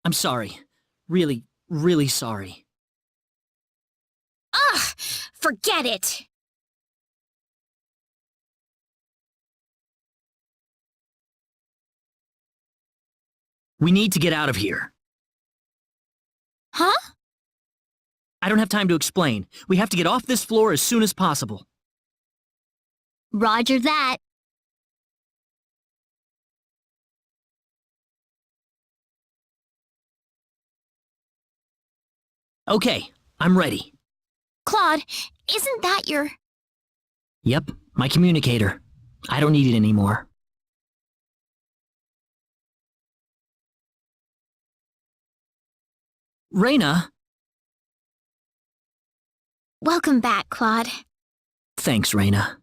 I'm sorry. Really, really sorry. Ugh! Forget it! We need to get out of here. Huh? I don't have time to explain. We have to get off this floor as soon as possible. Roger that. Okay, I'm ready. Claude, isn't that your... Yep, my communicator. I don't need it anymore. Reyna? Welcome back, Claude. Thanks, Reyna.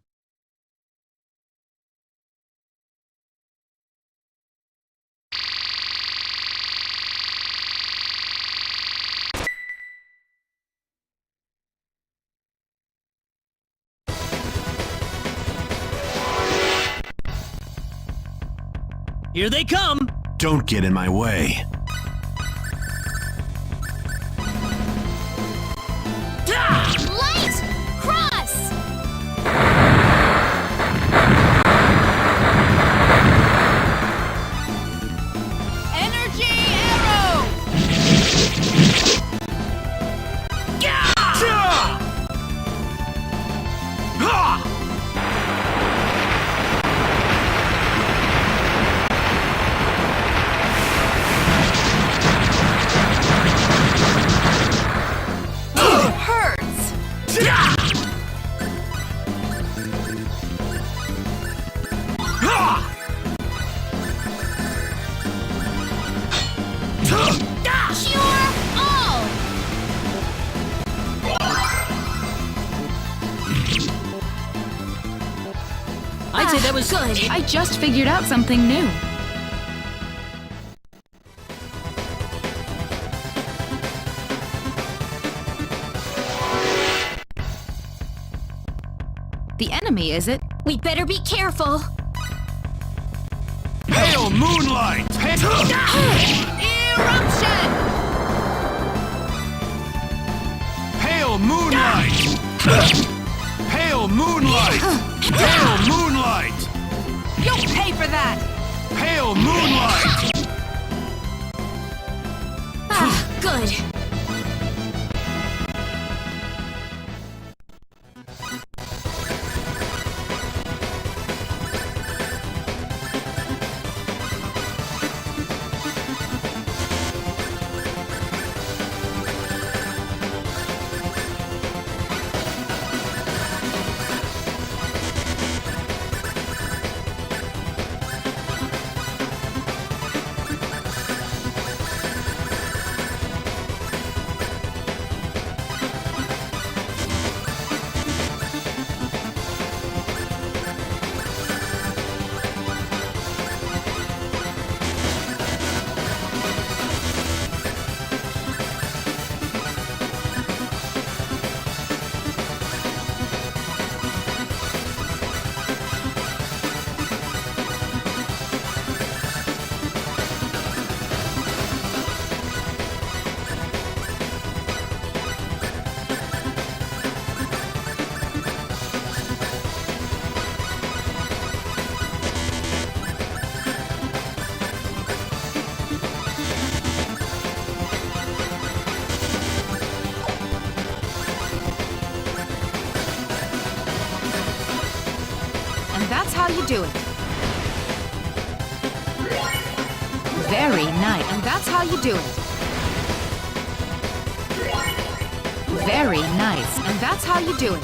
Here they come! Don't get in my way. Light! Cross! Energy arrow! I'd say that was good. I just figured out something new. The enemy, is it? We'd better be careful. Hail moonlight! Eruption! Hail moonlight! Hail moonlight! Hail moonlight! You'll pay for that! Hail moonlight! Ah, good. and that's how you do it. Very nice, and that's how you do it. Very nice, and that's how you do it.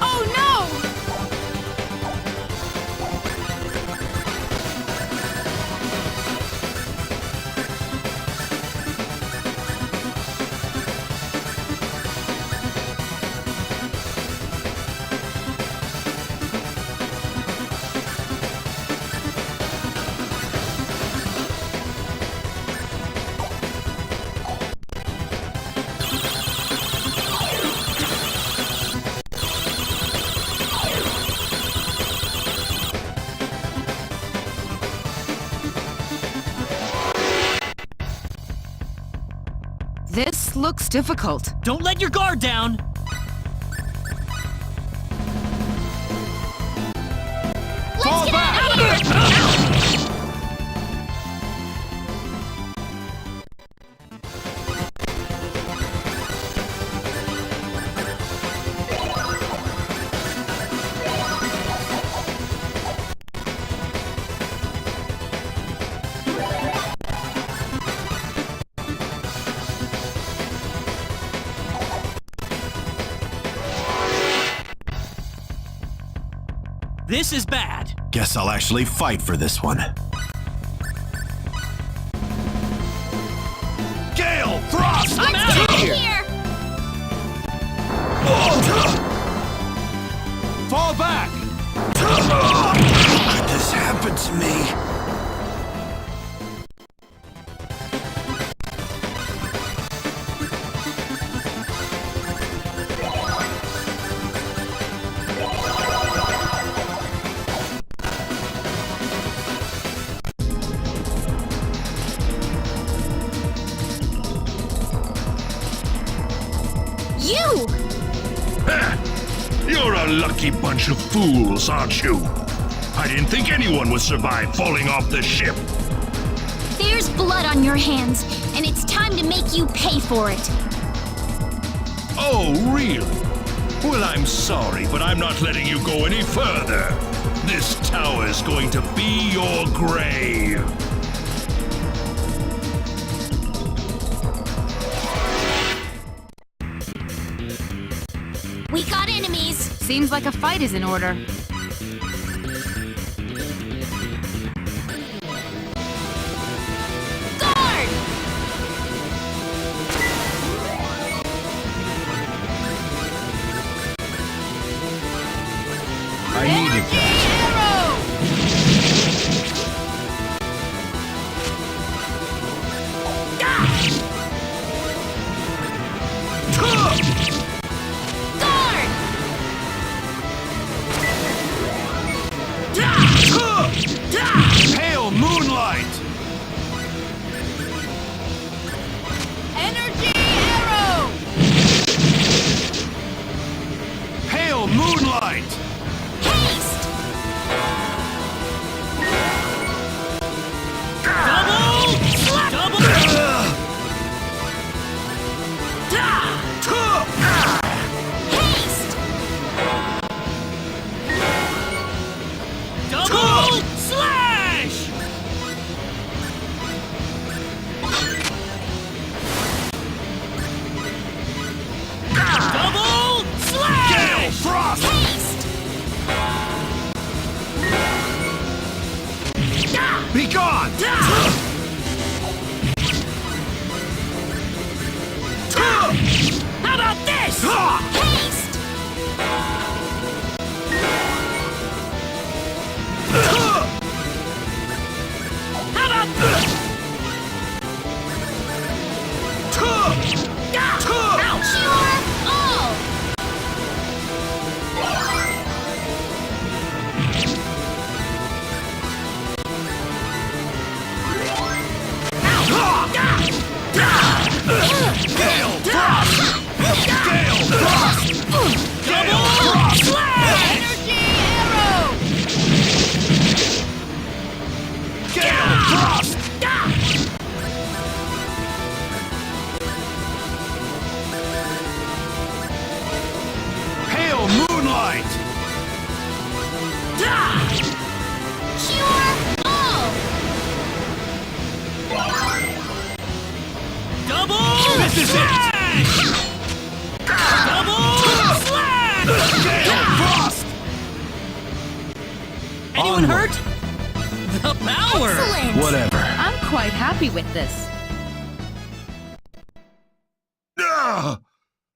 Oh no! This looks difficult. Don't let your guard down! Fall back! This is bad. Guess I'll actually fight for this one. Gale! Frost! I'm out of here! Fall back! Could this happen to me? You! You're a lucky bunch of fools, aren't you? I didn't think anyone would survive falling off the ship. There's blood on your hands, and it's time to make you pay for it. Oh, really? Well, I'm sorry, but I'm not letting you go any further. This tower's going to be your grave. We got enemies. Seems like a fight is in order. Guard! I needed that. Hail moonlight! Energy arrow! Hail moonlight! Haste! Double! Double! Haste! Double slash! Double slash! Gale! Frost! Haste! Be gone! How about this? Haste! How about this? Cure all! Gale! Frost! Gale! Frost! Anyone hurt? The power! Excellent! Whatever. I'm quite happy with this.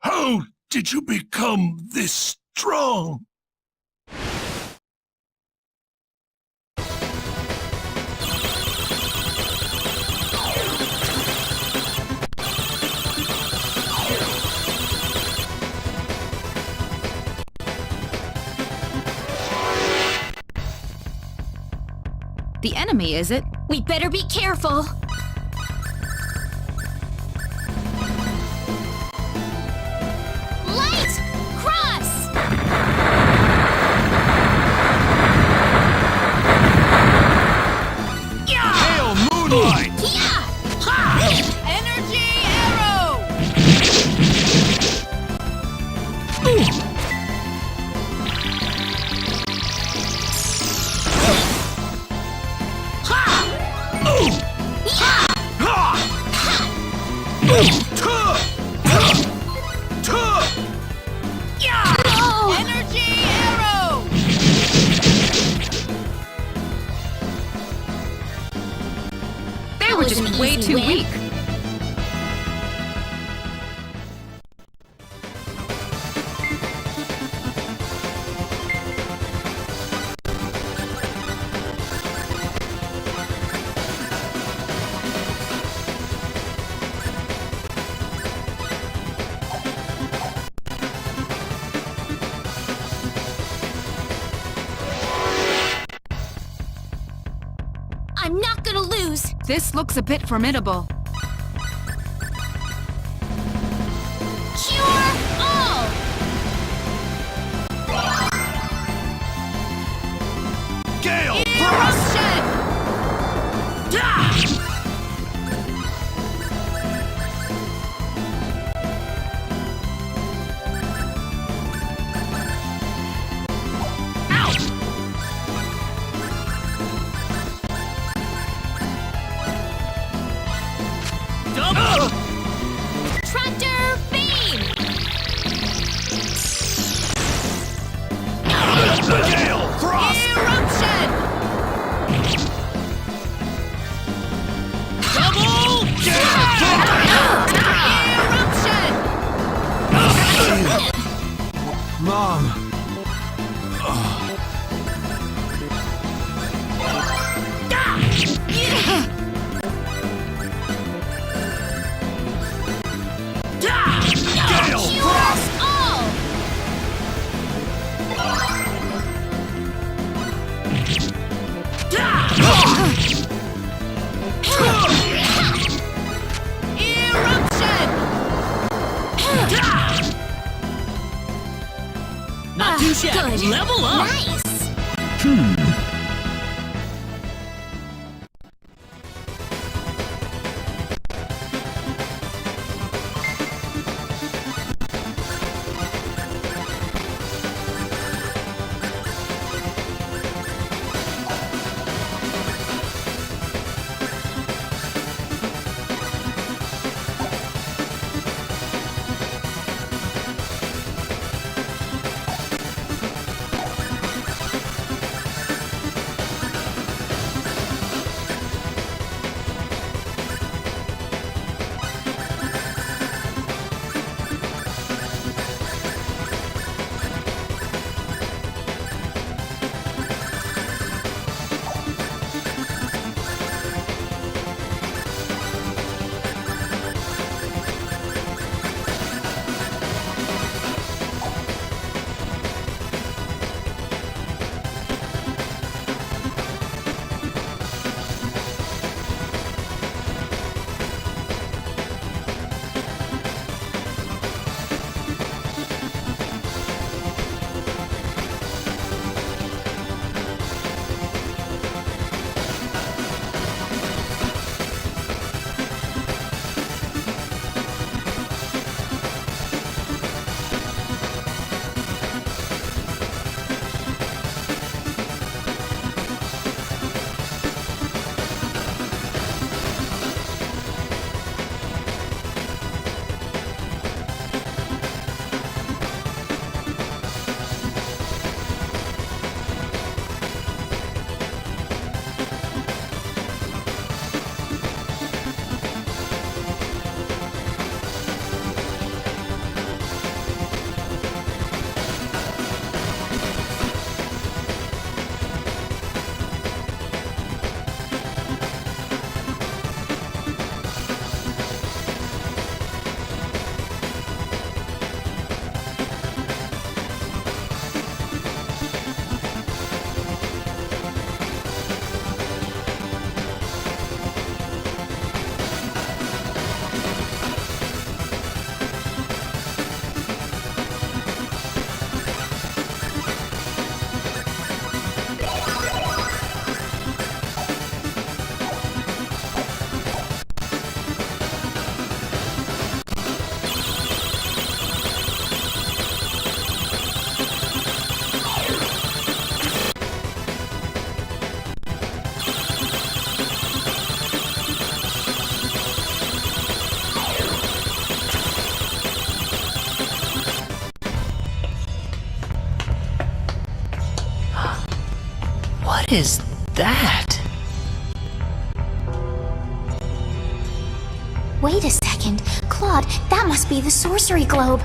How did you become this strong? The enemy, is it? We better be careful. Light! Cross! Hail Moonlight! Yeah! Ha! Energy arrow! Energy arrow! They were just way too weak. I'm not gonna lose. This looks a bit formidable. Cure all! Gale Frost! Tractor beam! Gale Frost! Eruption! Double Gale Frost! Eruption! Mom! Gale Frost! All! Eruption! Not too shabby. Good. Level up! Nice! is that? Wait a second. Claude, that must be the sorcery globe.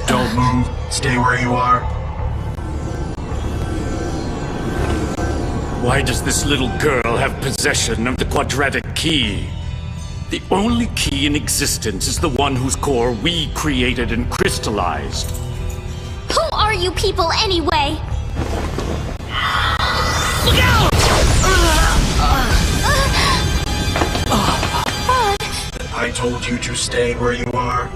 Don't move. Stay where you are. Why does this little girl have possession of the quadratic key? The only key in existence is the one whose core we created and crystallized. Who are you people anyway? Look out! I told you to stay where you are.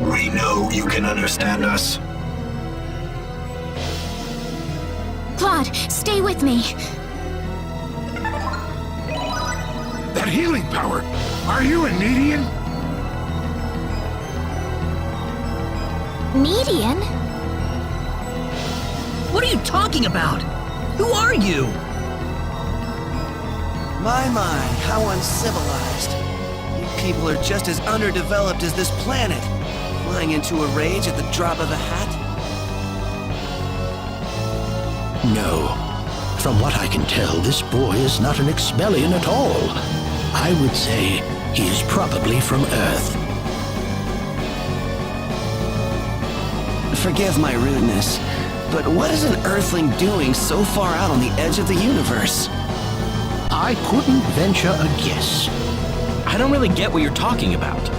We know you can understand us. Claude, stay with me. That healing power! Are you a Nedian? Median? What are you talking about? Who are you? My, how uncivilized. You people are just as underdeveloped as this planet. Flying into a rage at the drop of a hat? No. From what I can tell, this boy is not an Expellion at all. I would say he is probably from Earth. Forgive my rudeness, but what is an Earthling doing so far out on the edge of the universe? I couldn't venture a guess. I don't really get what you're talking about.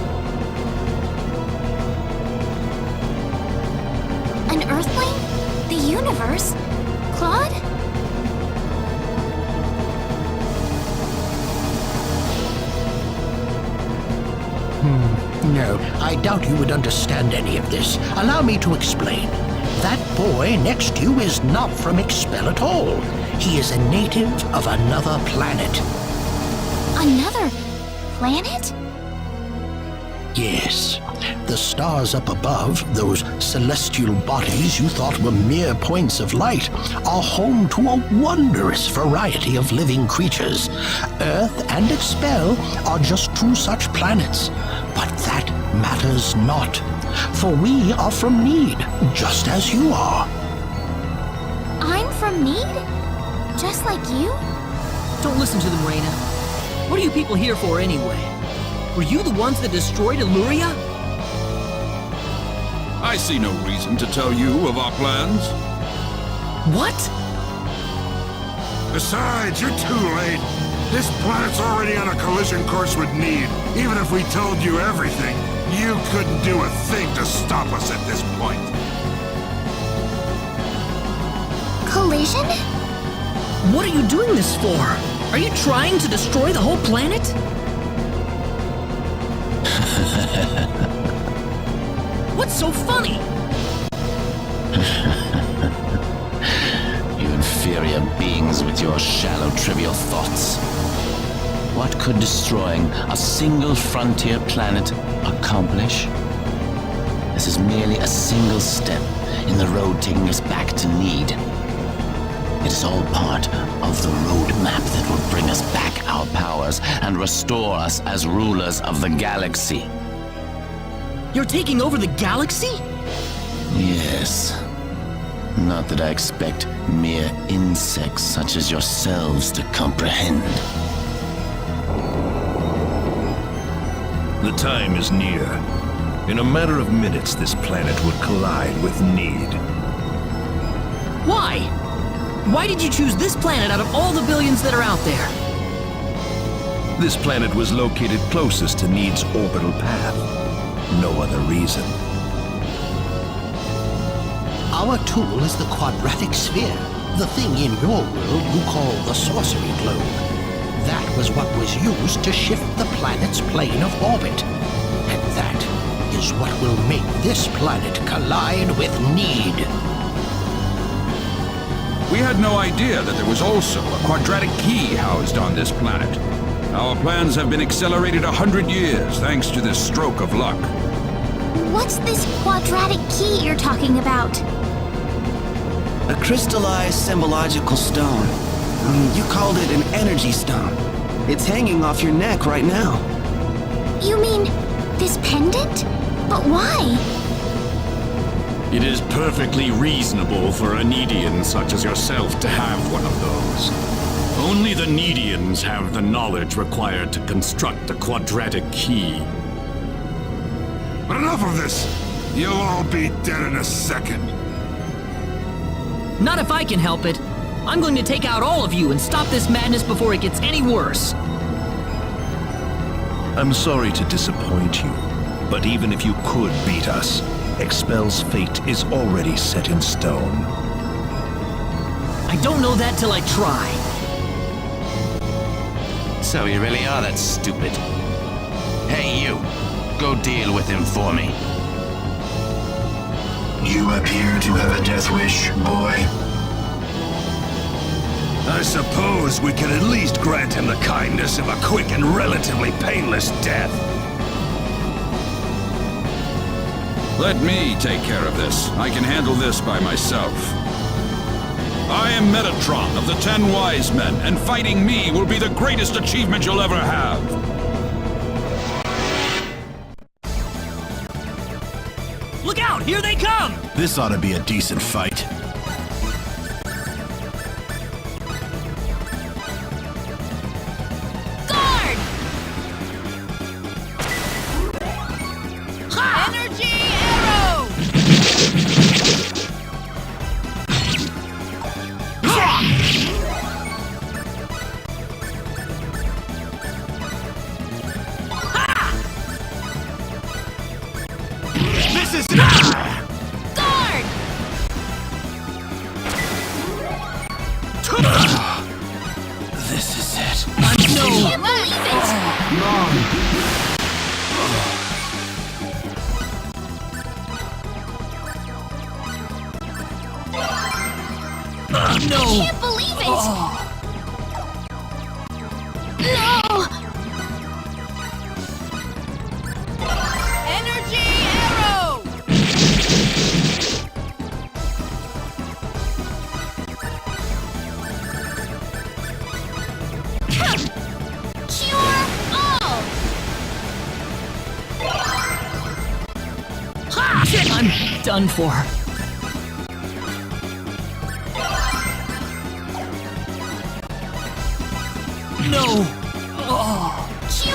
An Earthling? The universe? Claude? No, I doubt you would understand any of this. Allow me to explain. That boy next to you is not from Expel at all. He is a native of another planet. Another planet? Yes. The stars up above, those celestial bodies you thought were mere points of light, are home to a wondrous variety of living creatures. Earth and Expel are just two such planets. But that matters not, for we are from Nede, just as you are. I'm from Nede? Just like you? Don't listen to them, Reina. What are you people here for anyway? Were you the ones that destroyed Eluria? I see no reason to tell you of our plans. What? Besides, you're too late. This planet's already on a collision course with Nede. Even if we told you everything, you couldn't do a thing to stop us at this point. Collision? What are you doing this for? Are you trying to destroy the whole planet? What's so funny? You inferior beings with your shallow, trivial thoughts. What could destroying a single frontier planet accomplish? This is merely a single step in the road taking us back to Nede. It is all part of the roadmap that will bring us back our powers and restore us as rulers of the galaxy. You're taking over the galaxy? Yes. Not that I expect mere insects such as yourselves to comprehend. The time is near. In a matter of minutes, this planet would collide with Nede. Why? Why did you choose this planet out of all the billions that are out there? This planet was located closest to Nede's orbital path. No other reason. Our tool is the quadratic sphere, the thing in your world you call the sorcery globe. That was what was used to shift the planet's plane of orbit. And that is what will make this planet collide with Nede. We had no idea that there was also a quadratic key housed on this planet. Our plans have been accelerated 100 years thanks to this stroke of luck. What's this quadratic key you're talking about? A crystallized symbological stone. You called it an energy stone. It's hanging off your neck right now. You mean this pendant? But why? It is perfectly reasonable for a Nedian such as yourself to have one of those. Only the Nedians have the knowledge required to construct the quadratic key. Enough of this! You'll all be dead in a second. Not if I can help it. I'm going to take out all of you and stop this madness before it gets any worse. I'm sorry to disappoint you, but even if you could beat us, Expel's fate is already set in stone. I don't know that till I try. So you really are that stupid. Hey, you. Go deal with him for me. You appear to have a death wish, boy. I suppose we can at least grant him the kindness of a quick and relatively painless death. Let me take care of this. I can handle this by myself. I am Metatron of the 10 Wise Men, and fighting me will be the greatest achievement you'll ever have. Look out! Here they come! This ought to be a decent fight. Guard! Ha! Energy arrow! This is Guard! This is it. I can't believe it! I can't believe it! No! Energy arrow! Cure all! Ha! Shit! I'm done for. No! Oh. Cure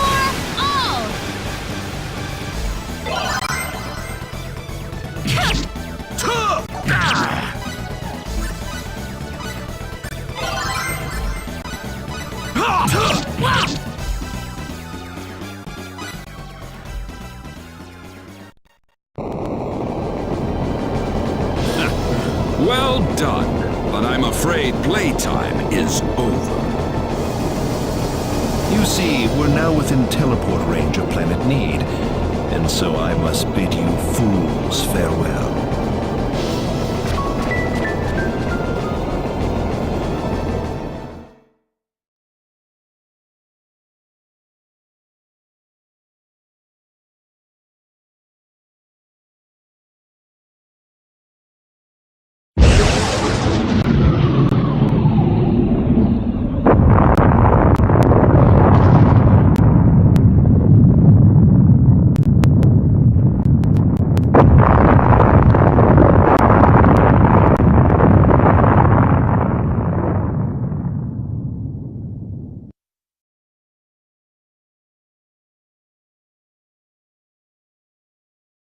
all! Well done, but I'm afraid playtime is over. You see, we're now within teleport range of Planet Nede, and so I must bid you fools farewell.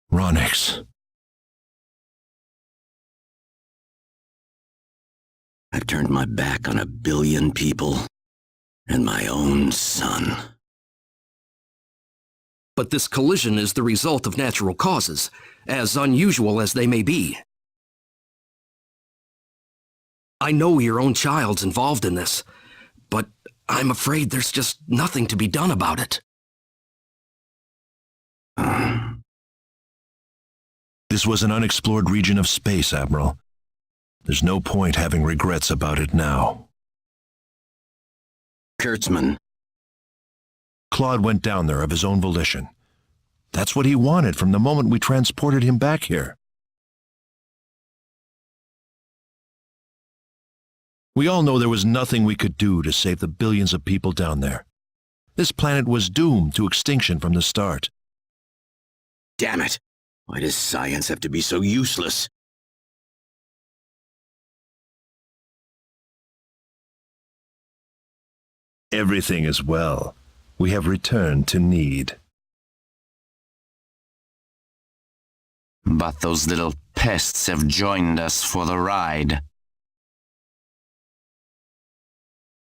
Ronix. I've turned my back on 1 billion people and my own son. But this collision is the result of natural causes, as unusual as they may be. I know your own child's involved in this, but I'm afraid there's just nothing to be done about it. This was an unexplored region of space, Admiral. There's no point having regrets about it now. Kurtzman. Claude went down there of his own volition. That's what he wanted from the moment we transported him back here. We all know there was nothing we could do to save the billions of people down there. This planet was doomed to extinction from the start. Damn it! Why does science have to be so useless? Everything is well. We have returned to Nede. But those little pests have joined us for the ride.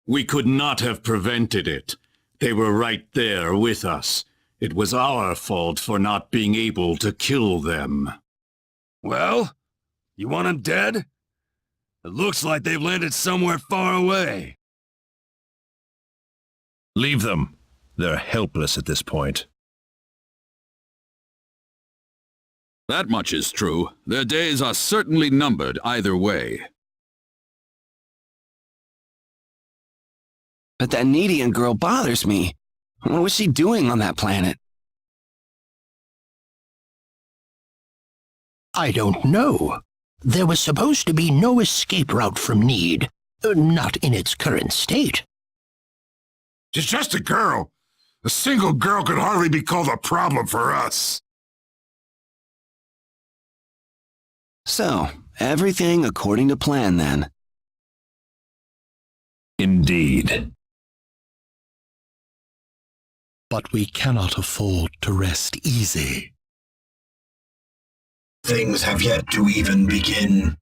We could not have prevented it. They were right there with us. It was our fault for not being able to kill them. Well, you want them dead? It looks like they've landed somewhere far away. Leave them. They're helpless at this point. That much is true. Their days are certainly numbered either way. But that Nedian girl bothers me. What was she doing on that planet? I don't know. There was supposed to be no escape route from Nede. Not in its current state. She's just a girl. A single girl could hardly be called a problem for us. So, everything according to plan then. Indeed. But we cannot afford to rest easy. Things have yet to even begin.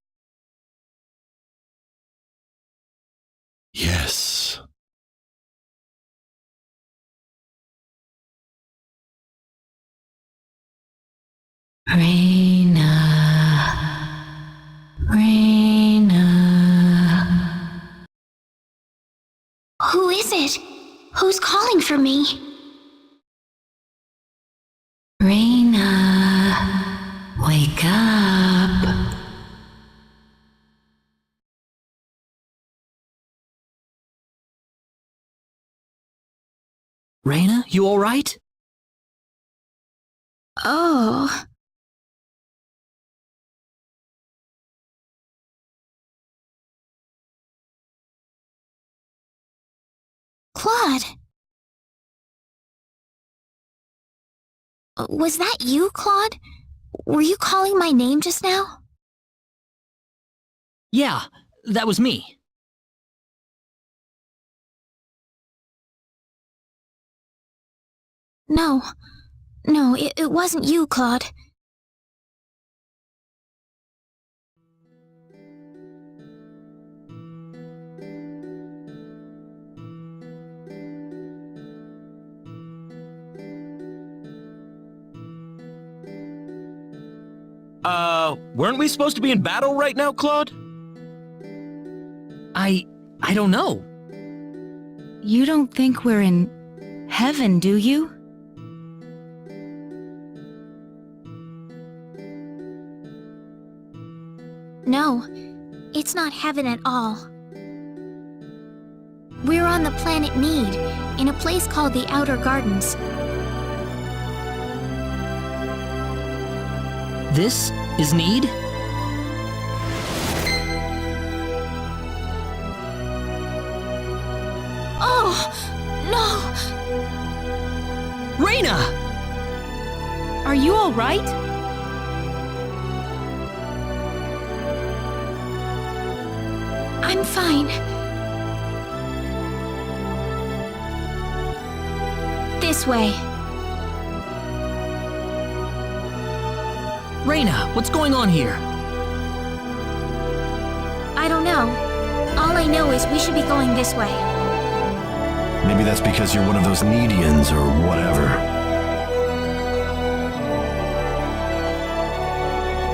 Yes. Raina. Who is it? Who's calling for me? Raina, wake up. Raina, you all right? Oh. Claude. Was that you, Claude? Were you calling my name just now? Yeah, that was me. No, it wasn't you, Claude. Weren't we supposed to be in battle right now, Claude? I don't know. You don't think we're in heaven, do you? No, it's not heaven at all. We're on the planet Nede, in a place called the Outer Gardens. This is Nede? Oh, no! Raina! Are you all right? I'm fine. This way. Raina, what's going on here? I don't know. All I know is we should be going this way. Maybe that's because you're one of those Nedians or whatever.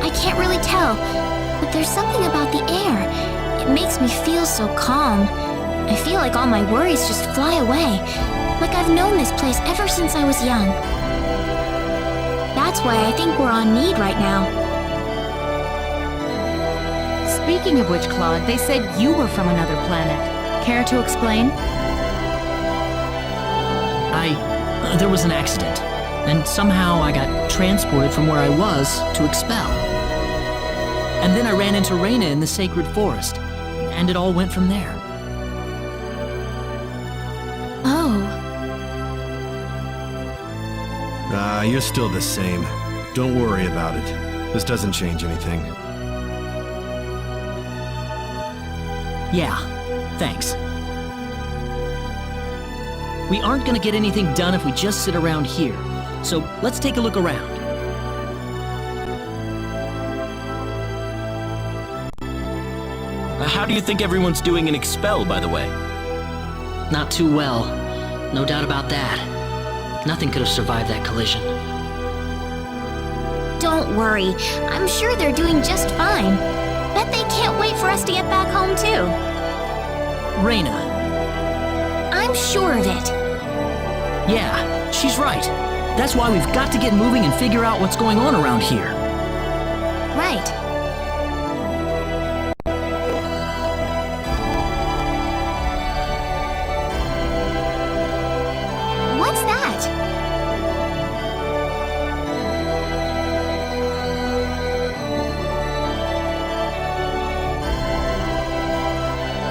I can't really tell, but there's something about the air. It makes me feel so calm. I feel like all my worries just fly away. Like I've known this place ever since I was young. That's why I think we're on Nede right now. Speaking of which, Claude, they said you were from another planet. Care to explain? There was an accident, and somehow I got transported from where I was to Expel. And then I ran into Raina in the sacred forest, and it all went from there. Oh. Nah, you're still the same. Don't worry about it. This doesn't change anything. Yeah, thanks. We aren't gonna get anything done if we just sit around here. So let's take a look around. How do you think everyone's doing in Expel, by the way? Not too well. No doubt about that. Nothing could have survived that collision. Don't worry. I'm sure they're doing just fine. Bet they can't wait for us to get back home, too. Reyna. I'm sure of it. Yeah, she's right. That's why we've got to get moving and figure out what's going on around here. Right. What's that?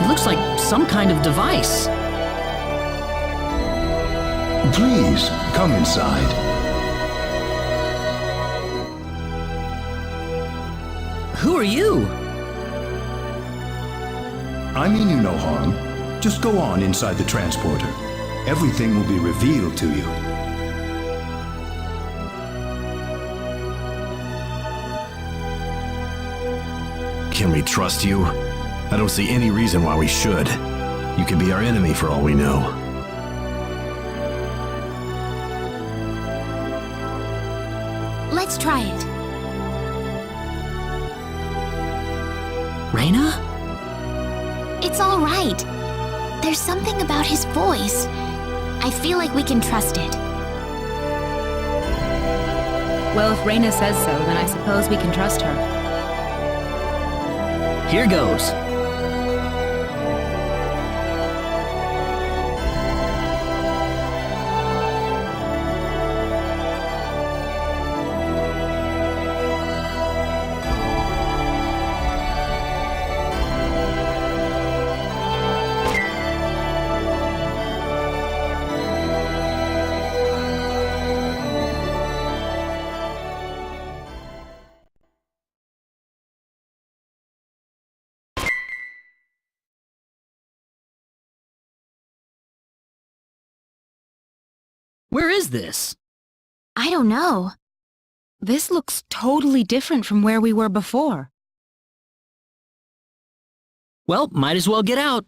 It looks like some kind of device. Please, come inside. Who are you? I mean you no harm. Just go on inside the transporter. Everything will be revealed to you. Can we trust you? I don't see any reason why we should. You could be our enemy for all we know. Let's try it. Reyna? It's all right. There's something about his voice. I feel like we can trust it. Well, if Reyna says so, then I suppose we can trust her. Here goes. Where is this? I don't know. This looks totally different from where we were before. Well, might as well get out.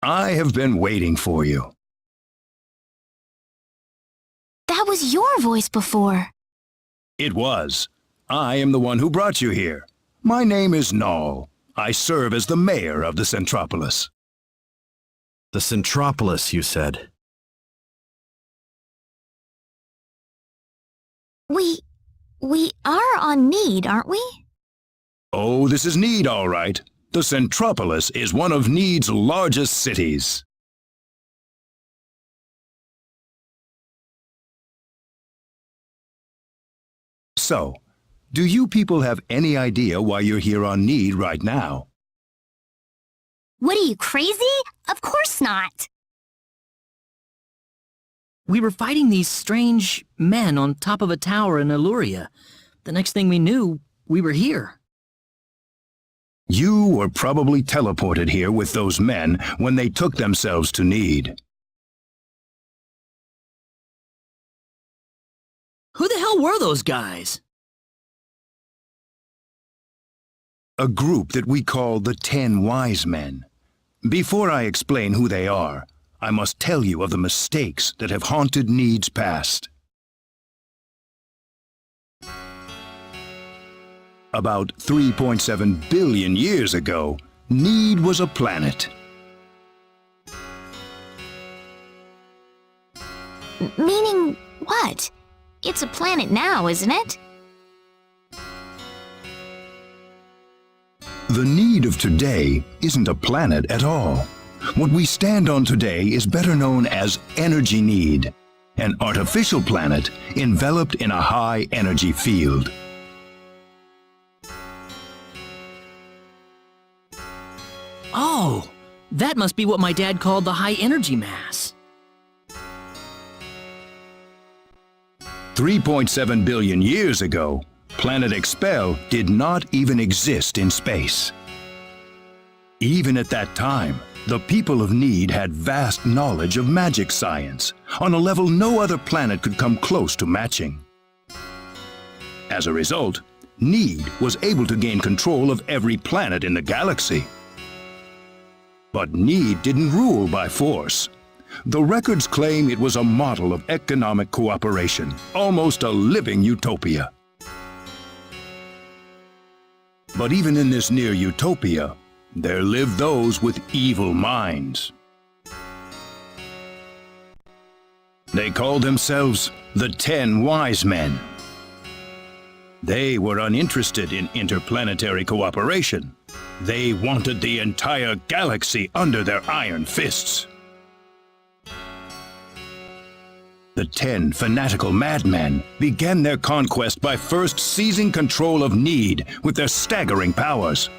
I have been waiting for you. That was your voice before. It was. I am the one who brought you here. My name is Null. I serve as the mayor of the Centropolis. The Centropolis, you said. We are on Nede, aren't we? Oh, this is Nede, all right. The Centropolis is one of Nede's largest cities. So, do you people have any idea why you're here on Nede right now? What are you, crazy? Of course not. We were fighting these strange men on top of a tower in Eluria. The next thing we knew, we were here. You were probably teleported here with those men when they took themselves to Nede. Who the hell were those guys? A group that we call the 10 Wise Men. Before I explain who they are, I must tell you of the mistakes that have haunted Nede's past. About 3.7 billion years ago, Nede was a planet. Meaning what? It's a planet now, isn't it? The Nede of today isn't a planet at all. What we stand on today is better known as Energy Nede, an artificial planet enveloped in a high energy field. Oh, that must be what my dad called the high energy mass. 3.7 billion years ago, Planet Expel did not even exist in space. Even at that time, the people of Nede had vast knowledge of magic science, on a level no other planet could come close to matching. As a result, Nede was able to gain control of every planet in the galaxy. But Nede didn't rule by force. The records claim it was a model of economic cooperation, almost a living utopia. But even in this near utopia, there lived those with evil minds. They called themselves the 10 Wise Men. They were uninterested in interplanetary cooperation. They wanted the entire galaxy under their iron fists. The 10 fanatical madmen began their conquest by first seizing control of Nede with their staggering powers.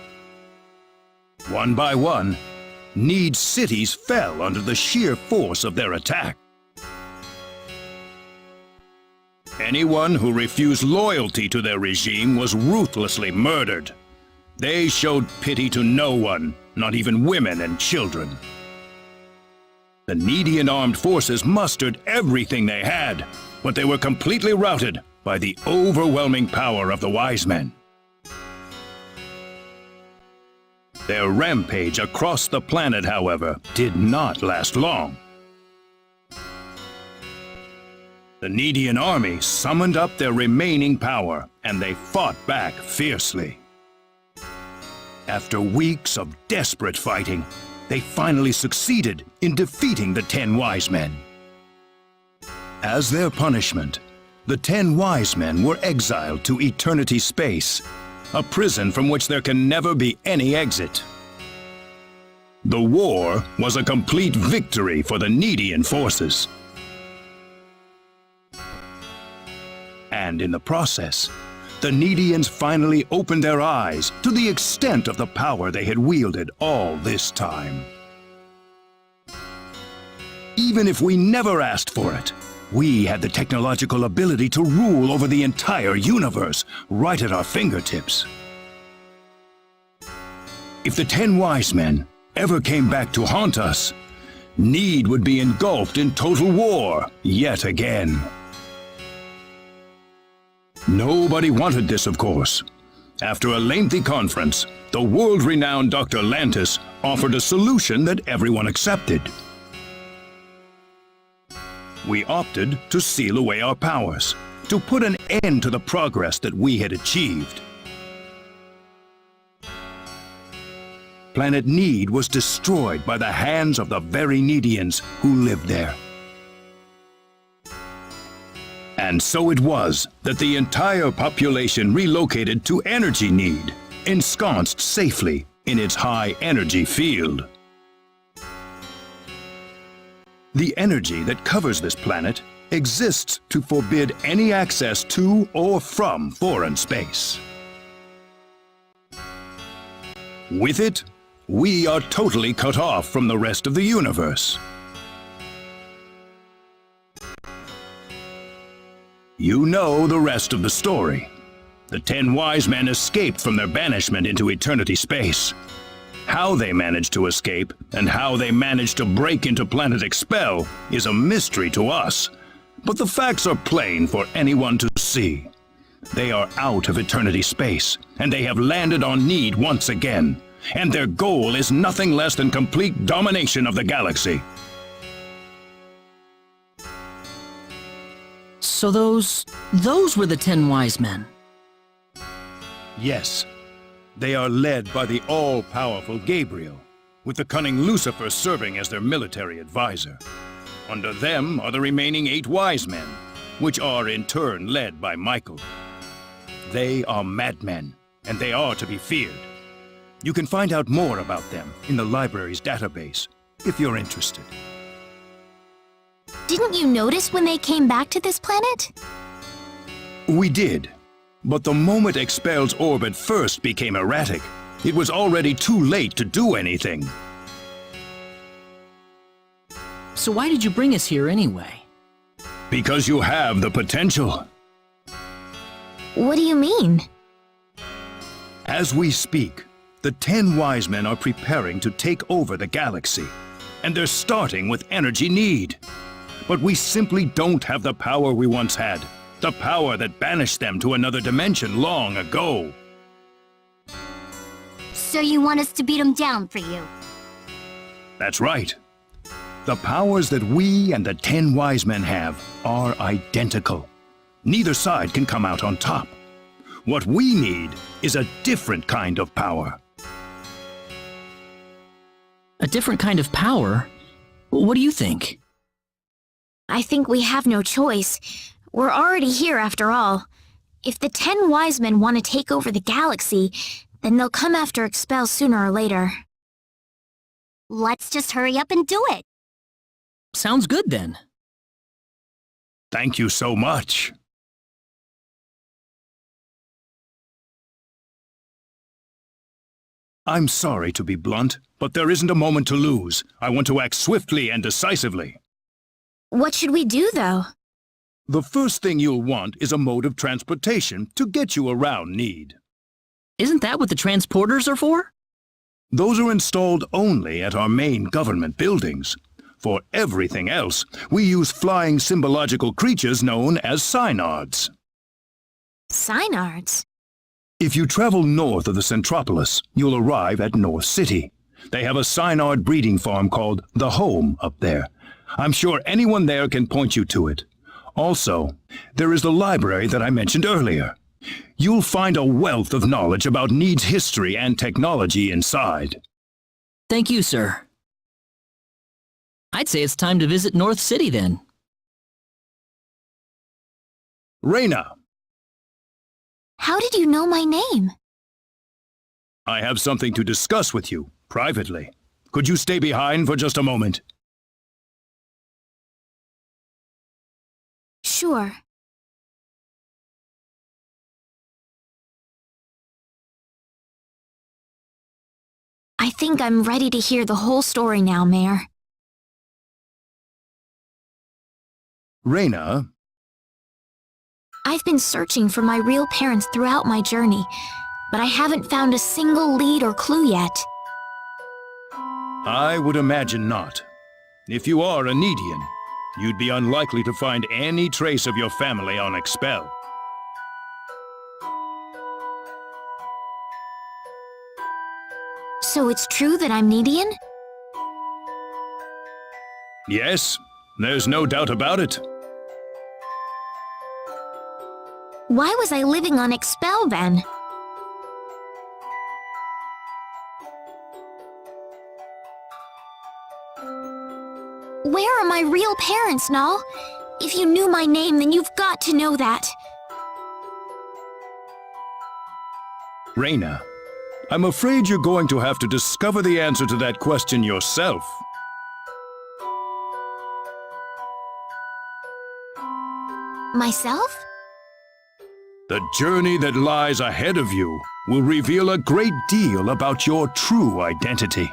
One by one, Nede's cities fell under the sheer force of their attack. Anyone who refused loyalty to their regime was ruthlessly murdered. They showed pity to no one, not even women and children. The Nedean armed forces mustered everything they had, but they were completely routed by the overwhelming power of the Wise Men. Their rampage across the planet, however, did not last long. The Nedean army summoned up their remaining power, and they fought back fiercely. After weeks of desperate fighting, they finally succeeded in defeating the 10 Wise Men. As their punishment, the 10 Wise Men were exiled to eternity space, a prison from which there can never be any exit. The war was a complete victory for the Nedean forces. And in the process, the Nedeans finally opened their eyes to the extent of the power they had wielded all this time. Even if we never asked for it, we had the technological ability to rule over the entire universe right at our fingertips. If the 10 Wise Men ever came back to haunt us, Nede would be engulfed in total war yet again. Nobody wanted this, of course. After a lengthy conference, the world-renowned Dr. Lantis offered a solution that everyone accepted. We opted to seal away our powers, to put an end to the progress that we had achieved. Planet Nede was destroyed by the hands of the very Nedeans who lived there. And so it was that the entire population relocated to Energy Nede, ensconced safely in its high energy field. The energy that covers this planet exists to forbid any access to or from foreign space. With it, we are totally cut off from the rest of the universe. You know the rest of the story. The 10 Wise Men escaped from their banishment into eternity space. How they managed to escape, and how they managed to break into Planet Expel, is a mystery to us. But the facts are plain for anyone to see. They are out of eternity space, and they have landed on Nede once again. And their goal is nothing less than complete domination of the galaxy. So those were the 10 Wise Men. Yes. They are led by the all-powerful Gabriel, with the cunning Lucifer serving as their military advisor. Under them are the remaining 8 Wise Men, which are in turn led by Michael. They are madmen, and they are to be feared. You can find out more about them in the library's database. if you're interested. Didn't you notice when they came back to this planet? We did. But the moment Expel's orbit first became erratic, it was already too late to do anything. So why did you bring us here anyway? Because you have the potential. What do you mean? As we speak, the 10 wise men are preparing to take over the galaxy, and they're starting with energy need. But we simply don't have the power we once had, the power that banished them to another dimension long ago. So you want us to beat them down for you? That's right. The powers that we and the 10 wise men have are identical. Neither side can come out on top. What we need is a different kind of power. A different kind of power? What do you think? I think we have no choice. We're already here after all. If the 10 wise men want to take over the galaxy, then they'll come after Expel sooner or later. Let's just hurry up and do it. Sounds good then. Thank you so much. I'm sorry to be blunt, but there isn't a moment to lose. I want to act swiftly and decisively. What should we do, though? The first thing you'll want is a mode of transportation to get you around Nede. Isn't that what the transporters are for? Those are installed only at our main government buildings. For everything else, we use flying symbological creatures known as synards. Synards? If you travel north of the Centropolis, you'll arrive at North City. They have a synard breeding farm called The Home up there. I'm sure anyone there can point you to it. Also, there is the library that I mentioned earlier. You'll find a wealth of knowledge about Nede's history and technology inside. Thank you, sir. I'd say it's time to visit North City then. Reyna! How did you know my name? I have something to discuss with you, privately. Could you stay behind for just a moment? Sure. I think I'm ready to hear the whole story now, Mayor. Reyna? I've been searching for my real parents throughout my journey, but I haven't found a single lead or clue yet. I would imagine not. If you are a Nedian, you'd be unlikely to find any trace of your family on Expel. So it's true that I'm Nedian? Yes, there's no doubt about it. Why was I living on Expel then? Where are my real parents, Null? If you knew my name, then you've got to know that. Reyna, I'm afraid you're going to have to discover the answer to that question yourself. Myself? The journey that lies ahead of you will reveal a great deal about your true identity.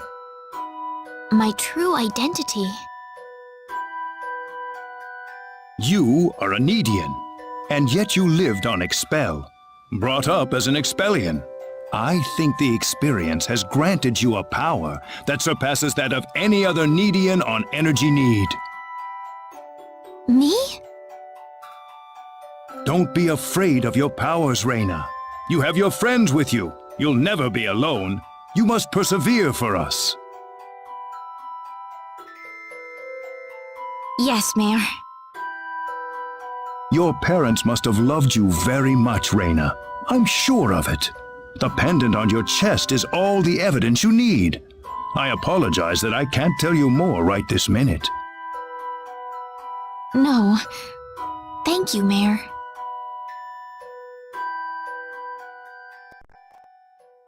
My true identity? You are a Nedian, and yet you lived on Expel, brought up as an Expellian. I think the experience has granted you a power that surpasses that of any other Nedian on Energy Nede. Me? Don't be afraid of your powers, Reyna. You have your friends with you. You'll never be alone. You must persevere for us. Yes, Mayor. Your parents must have loved you very much, Reyna. I'm sure of it. The pendant on your chest is all the evidence you need. I apologize that I can't tell you more right this minute. No. Thank you, Mayor.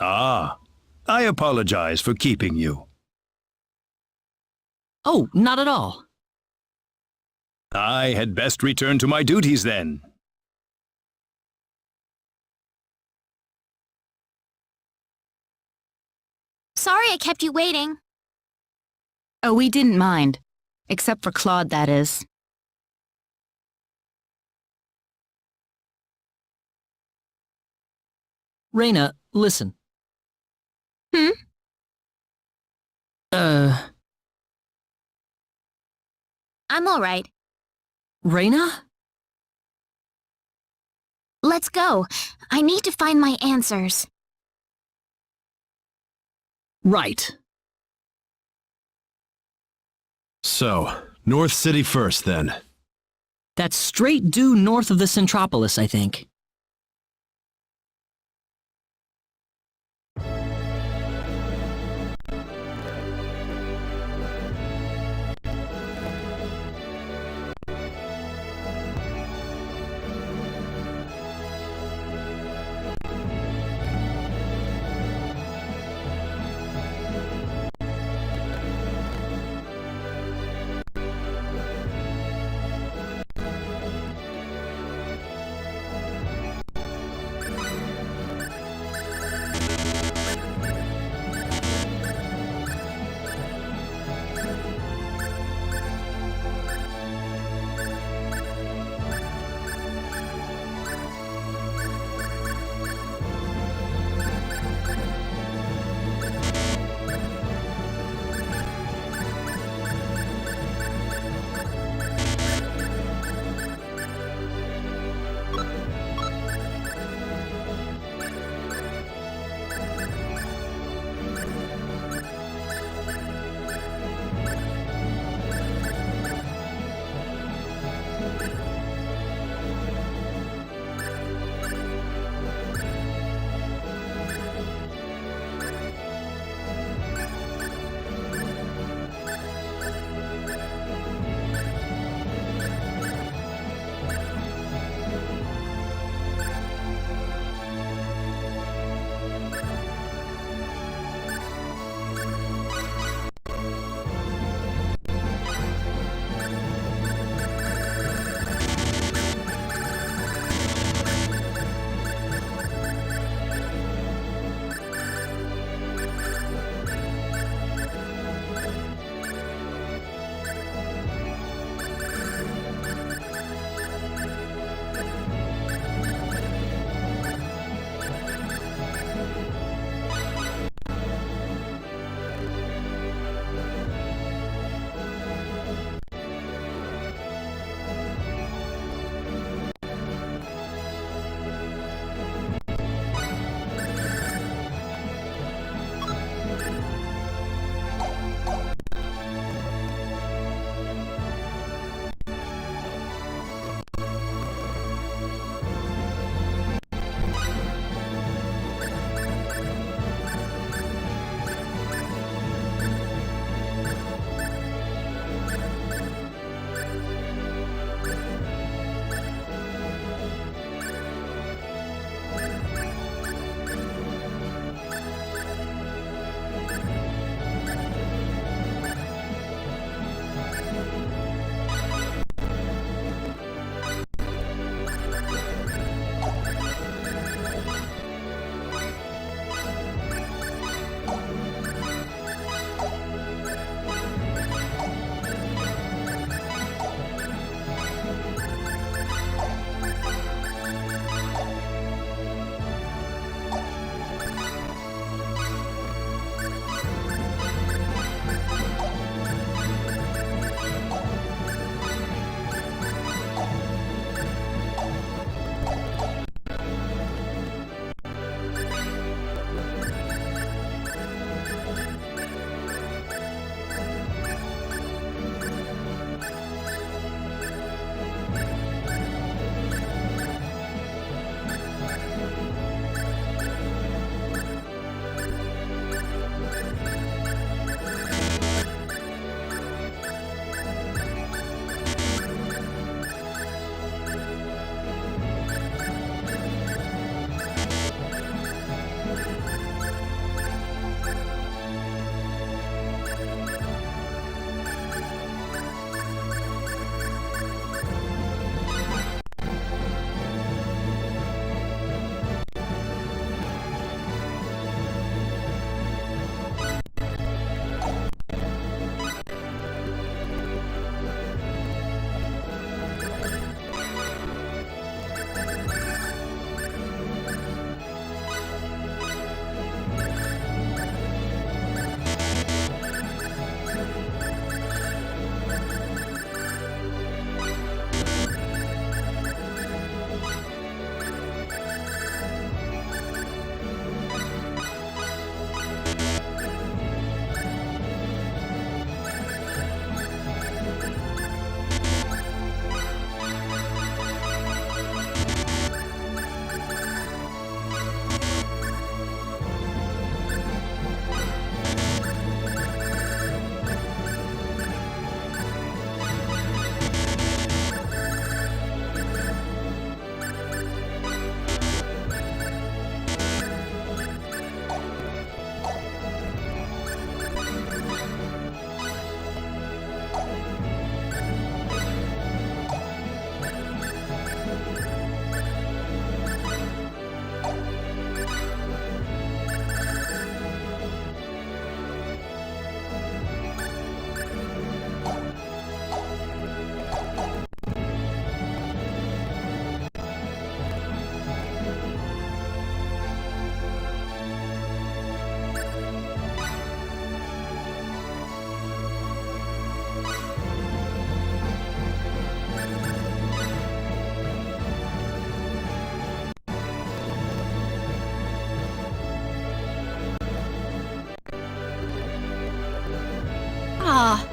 Ah, I apologize for keeping you. Oh, not at all. I had best return to my duties then. Sorry I kept you waiting. Oh, we didn't mind. Except for Claude, that is. Reyna, listen. Hmm? I'm alright. Reyna? Let's go. I need to find my answers. Right. So, North City first, then. That's straight due north of the Centropolis, I think.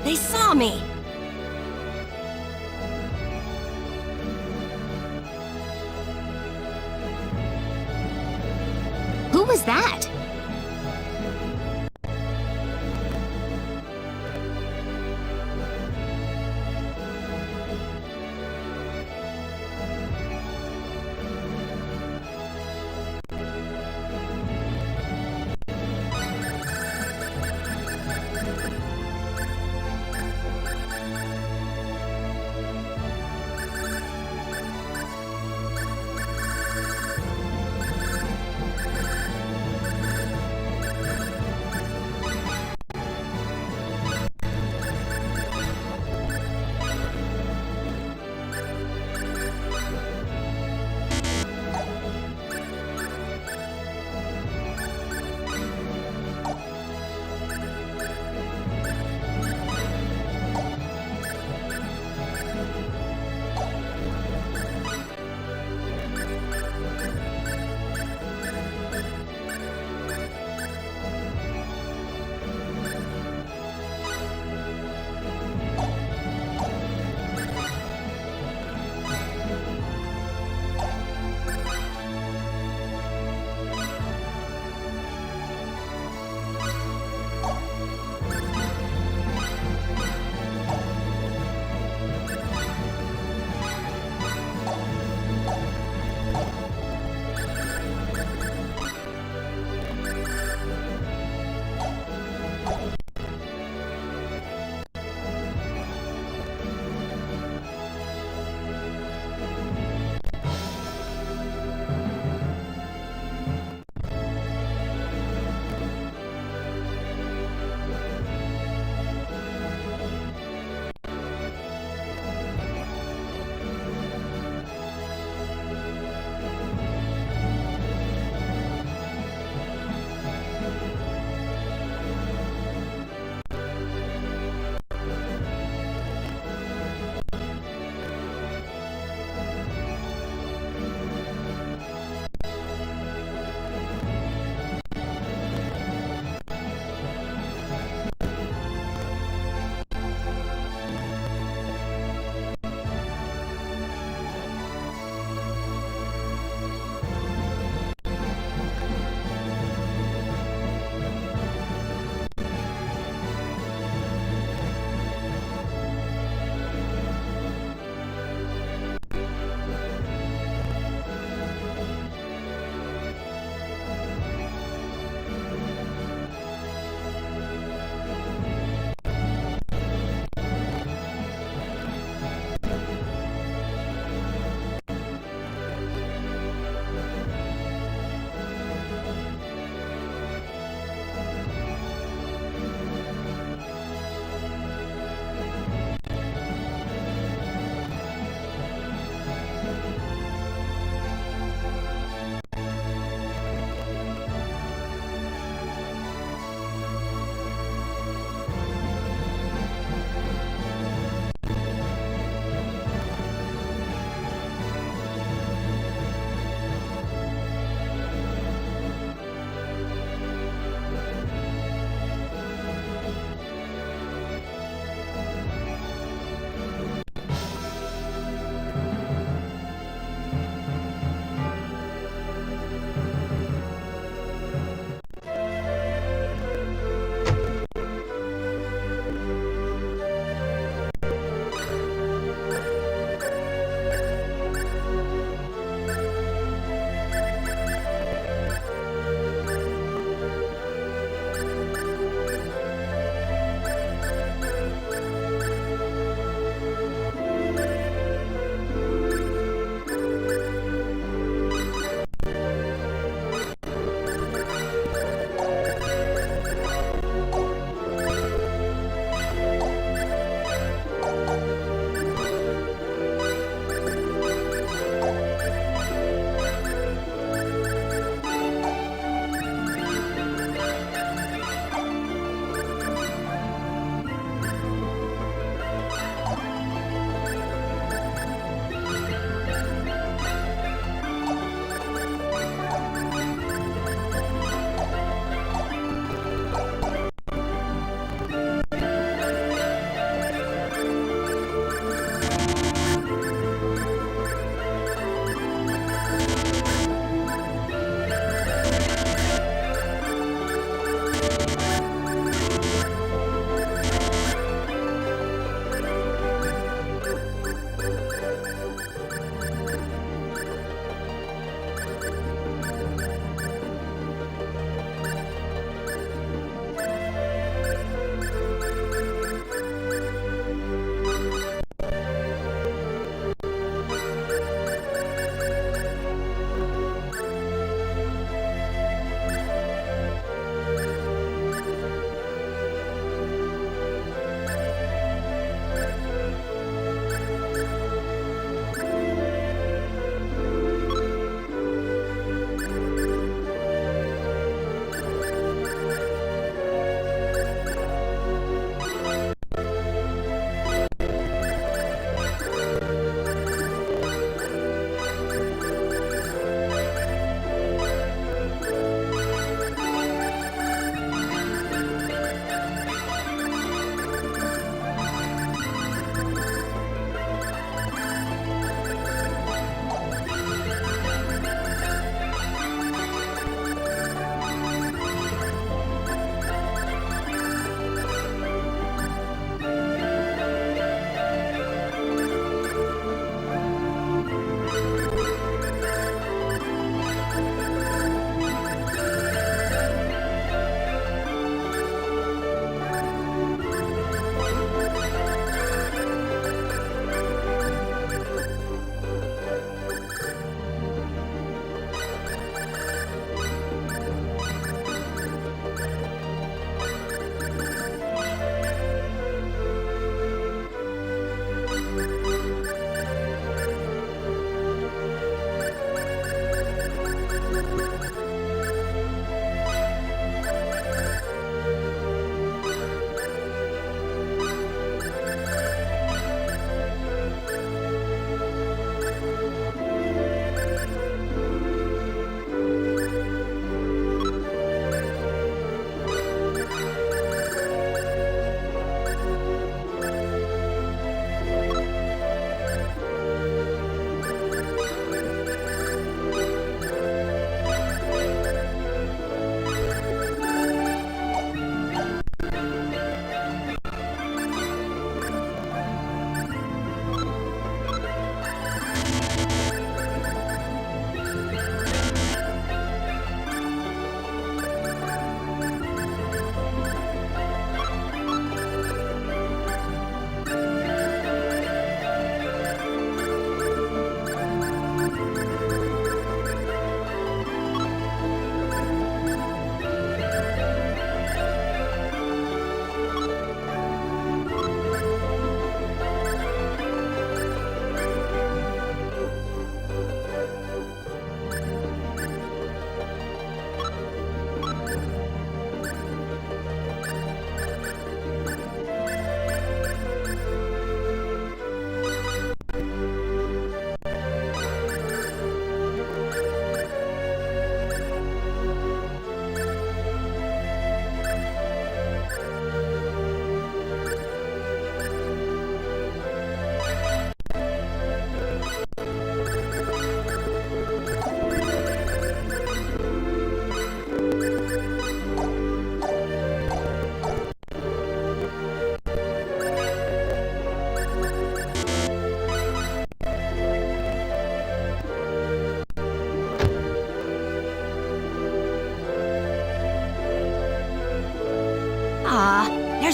They saw me! Who was that?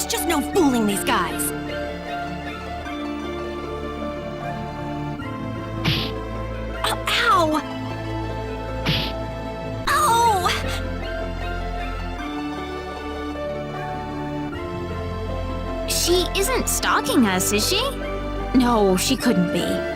There's just no fooling these guys. Oh, ow! Oh! She isn't stalking us, is she? No, she couldn't be.